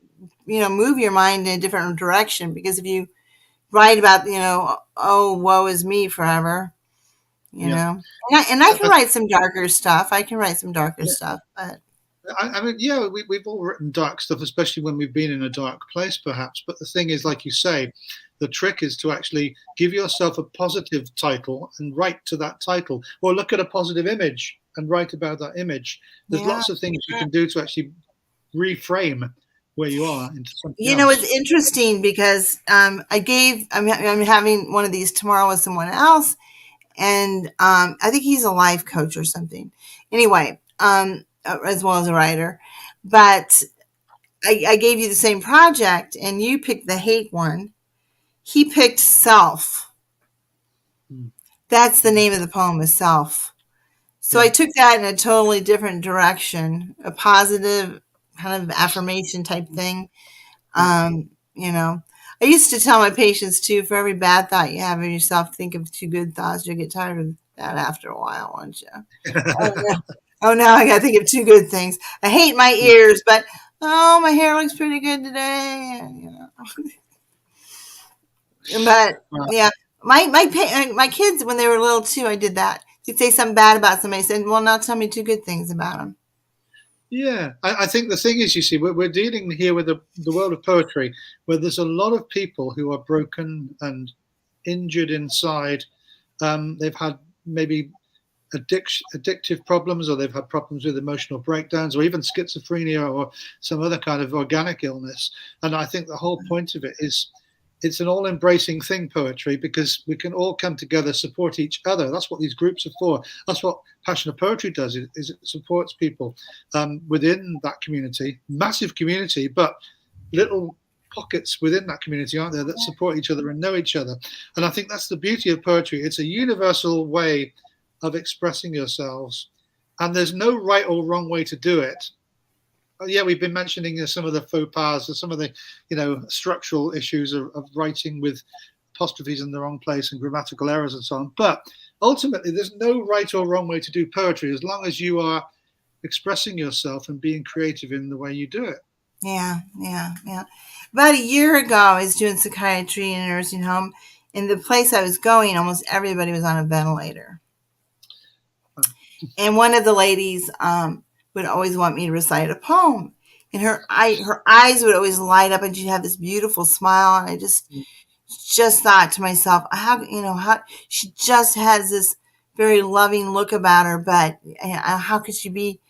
S1: move your mind in a different direction. Because if you write about, oh, woe is me forever,
S2: Yeah.
S1: and I can
S2: I,
S1: write some darker stuff. I can write some darker
S2: yeah.
S1: stuff, but
S2: I mean, yeah, we've all written dark stuff, especially when we've been in a dark place, perhaps. But the thing is, like you say, the trick is to actually give yourself a positive title and write to that title, or look at a positive image and write about that image. There's
S1: yeah.
S2: lots of things you can do to actually reframe where you are into something
S1: It's
S2: else.
S1: interesting because I'm having one of these tomorrow with someone else, and I think he's a life coach or something. Anyway, as well as a writer, but I gave you the same project, and you picked the hate one. He picked self.
S2: Mm.
S1: That's the
S2: Yeah,
S1: name of the poem, is self. So I
S2: yeah,
S1: took that in a totally different direction, a positive kind of affirmation type thing.
S2: yeah.
S1: I used to tell my patients too, for every bad thought you have of yourself, think of two good thoughts. You'll get tired of that after a while, won't you? Oh, no. Oh, now I got to think of two good things. I hate my ears, but oh, my hair looks pretty good today. But yeah, my kids, when they were little too, I did that. You'd say something bad about somebody, said, "Well, now tell me two good things about them."
S2: Yeah, I think the thing is, you see, we're dealing here with the world of poetry, where there's a lot of people who are broken and injured inside. They've had maybe addictive problems, or they've had problems with emotional breakdowns, or even schizophrenia, or some other kind of organic illness. And I think the whole point of it is it's an all-embracing thing, poetry, because we can all come together, support each other. That's what these groups are for. That's what Passion of Poetry does, is it supports people within that community, massive community, but little pockets within that community, aren't there, that support each other and know each other. And I think that's the beauty of poetry. It's a universal way of expressing yourselves, and there's no right or wrong way to do it. Yeah, we've been mentioning some of the faux pas, some of the structural issues of writing with apostrophes in the wrong place and grammatical errors and so on. But ultimately, there's no right or wrong way to do poetry, as long as you are expressing yourself and being creative in the way you do it.
S1: Yeah, yeah, yeah. About a year ago, I was doing psychiatry in a nursing home. In the place I was going, almost everybody was on a ventilator. And one of the ladies would always want me to recite a poem, and her eyes would always light up, and she'd have this beautiful smile. And I just thought to myself, how she just has this very loving look about her, but how could she be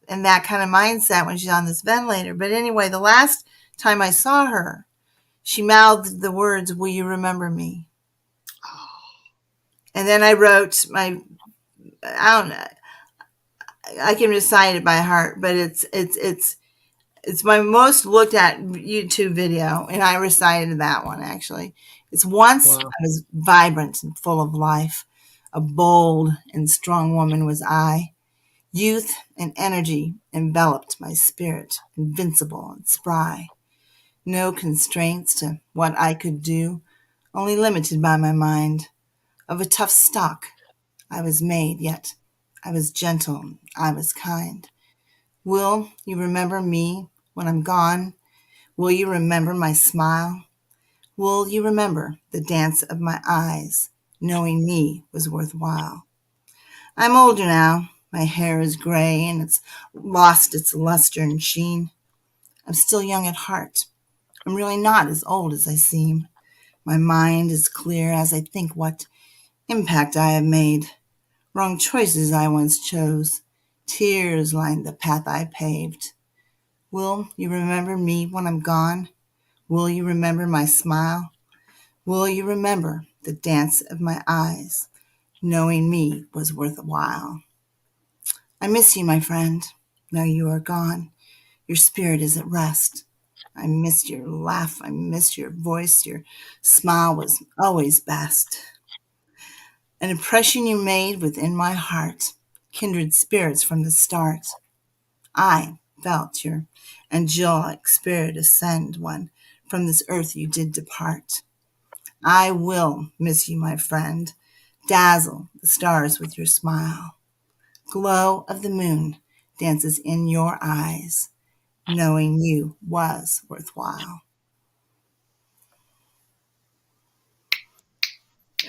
S1: in that kind of mindset when she's on this ventilator? But anyway, the last time I saw her, she mouthed the words, "Will you remember me?" And then I wrote I don't know, I can recite it by heart, but it's my most looked at YouTube video, and I recited that one actually. It's once
S2: Wow.
S1: I was vibrant and full of life, a bold and strong woman was I. Youth and energy enveloped my spirit, invincible and spry. No constraints to what I could do, only limited by my mind. Of a tough stock I was made, yet I was gentle, I was kind. Will you remember me when I'm gone? Will you remember my smile? Will you remember the dance of my eyes, knowing me was worthwhile? I'm older now. My hair is gray and it's lost its luster and sheen. I'm still young at heart. I'm really not as old as I seem. My mind is clear as I think what impact I have made. Wrong choices I once chose. Tears lined the path I paved. Will you remember me when I'm gone? Will you remember my smile? Will you remember the dance of my eyes, knowing me was worthwhile? I miss you, my friend. Now you are gone. Your spirit is at rest. I missed your laugh. I missed your voice. Your smile was always best. An impression you made within my heart, kindred spirits from the start. I felt your angelic spirit ascend when from this earth you did depart. I will miss you, my friend. Dazzle the stars with your smile. Glow of the moon dances in your eyes, knowing you was worthwhile.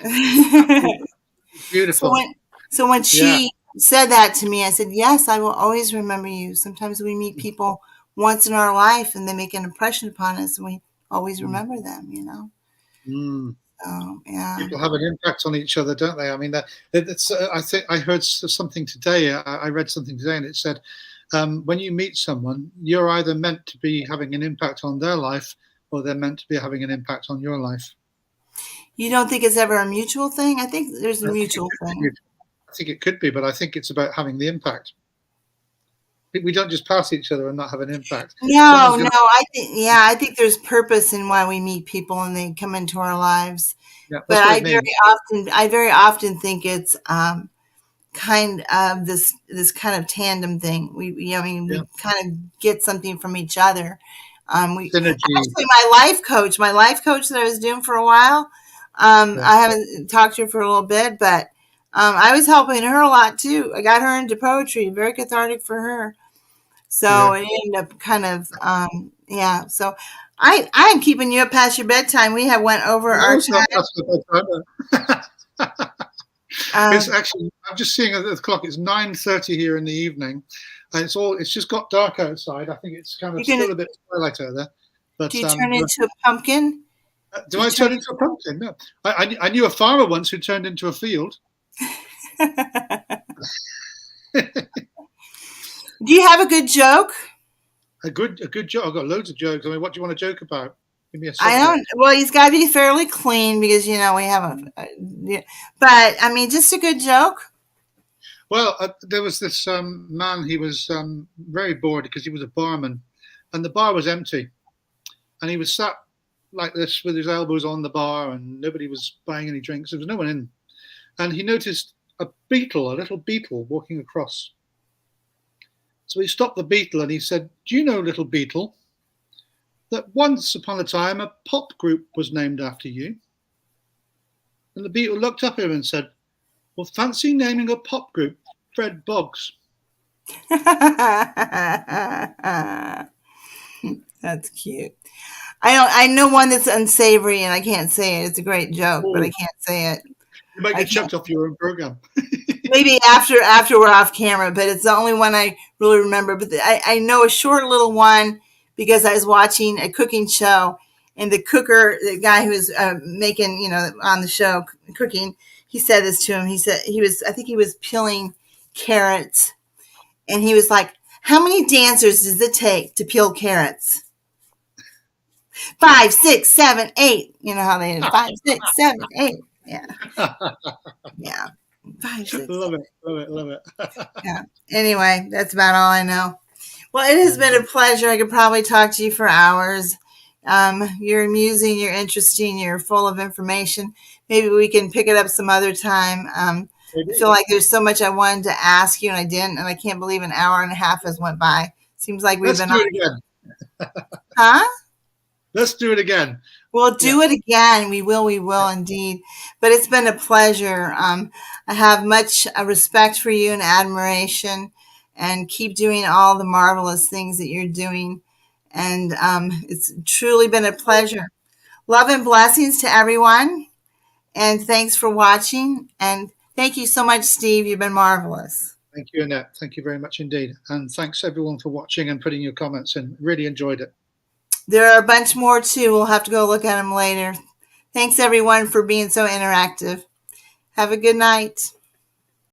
S1: so
S2: Beautiful.
S1: when so when
S2: Yeah.
S1: she said that to me, I said, "Yes, I will always remember you." Sometimes we meet people once in our life, and they make an impression upon us, and we always remember them.
S2: Mm.
S1: Yeah.
S2: People have an impact on each other, don't they? I mean, it's. I think I heard something today. I read something today, and it said, when you meet someone, you're either meant to be having an impact on their life, or they're meant to be having an impact on your life.
S1: You don't think it's ever a mutual thing? I think there's a
S2: I think it
S1: mutual
S2: could be.
S1: thing.
S2: I think it could be, but I think it's about having the impact. We don't just pass each other and not have an impact.
S1: No,
S2: Someone's
S1: no,
S2: going to.
S1: I think there's purpose in why we meet people and they come into our lives.
S2: Yeah,
S1: But
S2: that's what it means.
S1: I very often think it's kind of this kind of tandem thing. I mean,
S2: Yeah,
S1: we kind of get something from each other. We
S2: synergy.
S1: actually my life coach that I was doing for a while.
S2: Yeah,
S1: I haven't talked to her for a little bit, but I was helping her a lot too. I got her into poetry, very cathartic for her. So
S2: yeah.
S1: it ended up kind of, yeah. So I'm keeping you up past your bedtime. We have went over
S2: No,
S1: our
S2: it's not
S1: time.
S2: past the bedtime. It's
S1: Um,
S2: actually, I'm just seeing at the clock. It's 9:30 here in the evening, and it's just got dark outside. I think it's kind
S1: you
S2: of
S1: can
S2: still a bit twilight out there.
S1: do
S2: But
S1: you turn into a pumpkin?
S2: do
S1: Do you
S2: I
S1: turn?
S2: turn into a pumpkin? No. I knew a farmer once who turned into a field.
S1: Do you have a good joke?
S2: A good joke. I've got loads of jokes. I mean, what do you want to joke about? Give me a
S1: I don't.
S2: subject.
S1: Well, he's got to be fairly clean because we have yeah. But I mean, just a good joke.
S2: Well, there was this man. He was very bored because he was a barman, and the bar was empty, and he was sat like this with his elbows on the bar, and nobody was buying any drinks. There was no one in, and he noticed a little beetle, walking across. So he stopped the beetle and he said, "Do you know, little beetle, that once upon a time a pop group was named after you?" And the beetle looked up at him and said, "Well, fancy naming a pop group Fred Boggs."
S1: That's cute. I don't. I know one that's unsavory, and I can't say it. It's a great joke, but I
S2: Oh,
S1: can't say it.
S2: you might
S1: I
S2: get
S1: can't.
S2: chucked off your own program.
S1: Maybe after we're off camera, but it's the only one I really remember. But I know a short little one because I was watching a cooking show, and the guy who was making, on the show cooking, he said this to him. He said I think he was peeling carrots, and he was like, "How many dancers does it take to peel carrots? 5, 6, 7, 8. You know how they did 5, 6, 7, 8. Yeah, yeah. 5, 6,
S2: Love it, love it, love it.
S1: yeah. Anyway, that's about all I know. Well, it has been a pleasure. I could probably talk to you for hours. You're amusing, you're interesting, you're full of information. Maybe we can pick it up some other time. I feel like there's so much I wanted to ask you and I didn't, and I can't believe an hour and a half has went by. Seems like we've
S2: Let's
S1: been
S2: do
S1: on,
S2: it again.
S1: huh?
S2: Let's do it again.
S1: We'll
S2: Yeah.
S1: do it again. We will indeed. But it's been a pleasure. I have much respect for you and admiration, and keep doing all the marvelous things that you're doing. And it's truly been a pleasure. Love and blessings to everyone. And thanks for watching. And Thank you so much, Steve. You've been marvelous.
S2: Thank you, Annette. Thank you very much indeed. And thanks everyone for watching and putting your comments in. Really enjoyed it.
S1: There are a bunch more too. We'll have to go look at them later. Thanks everyone for being so interactive. Have a good night.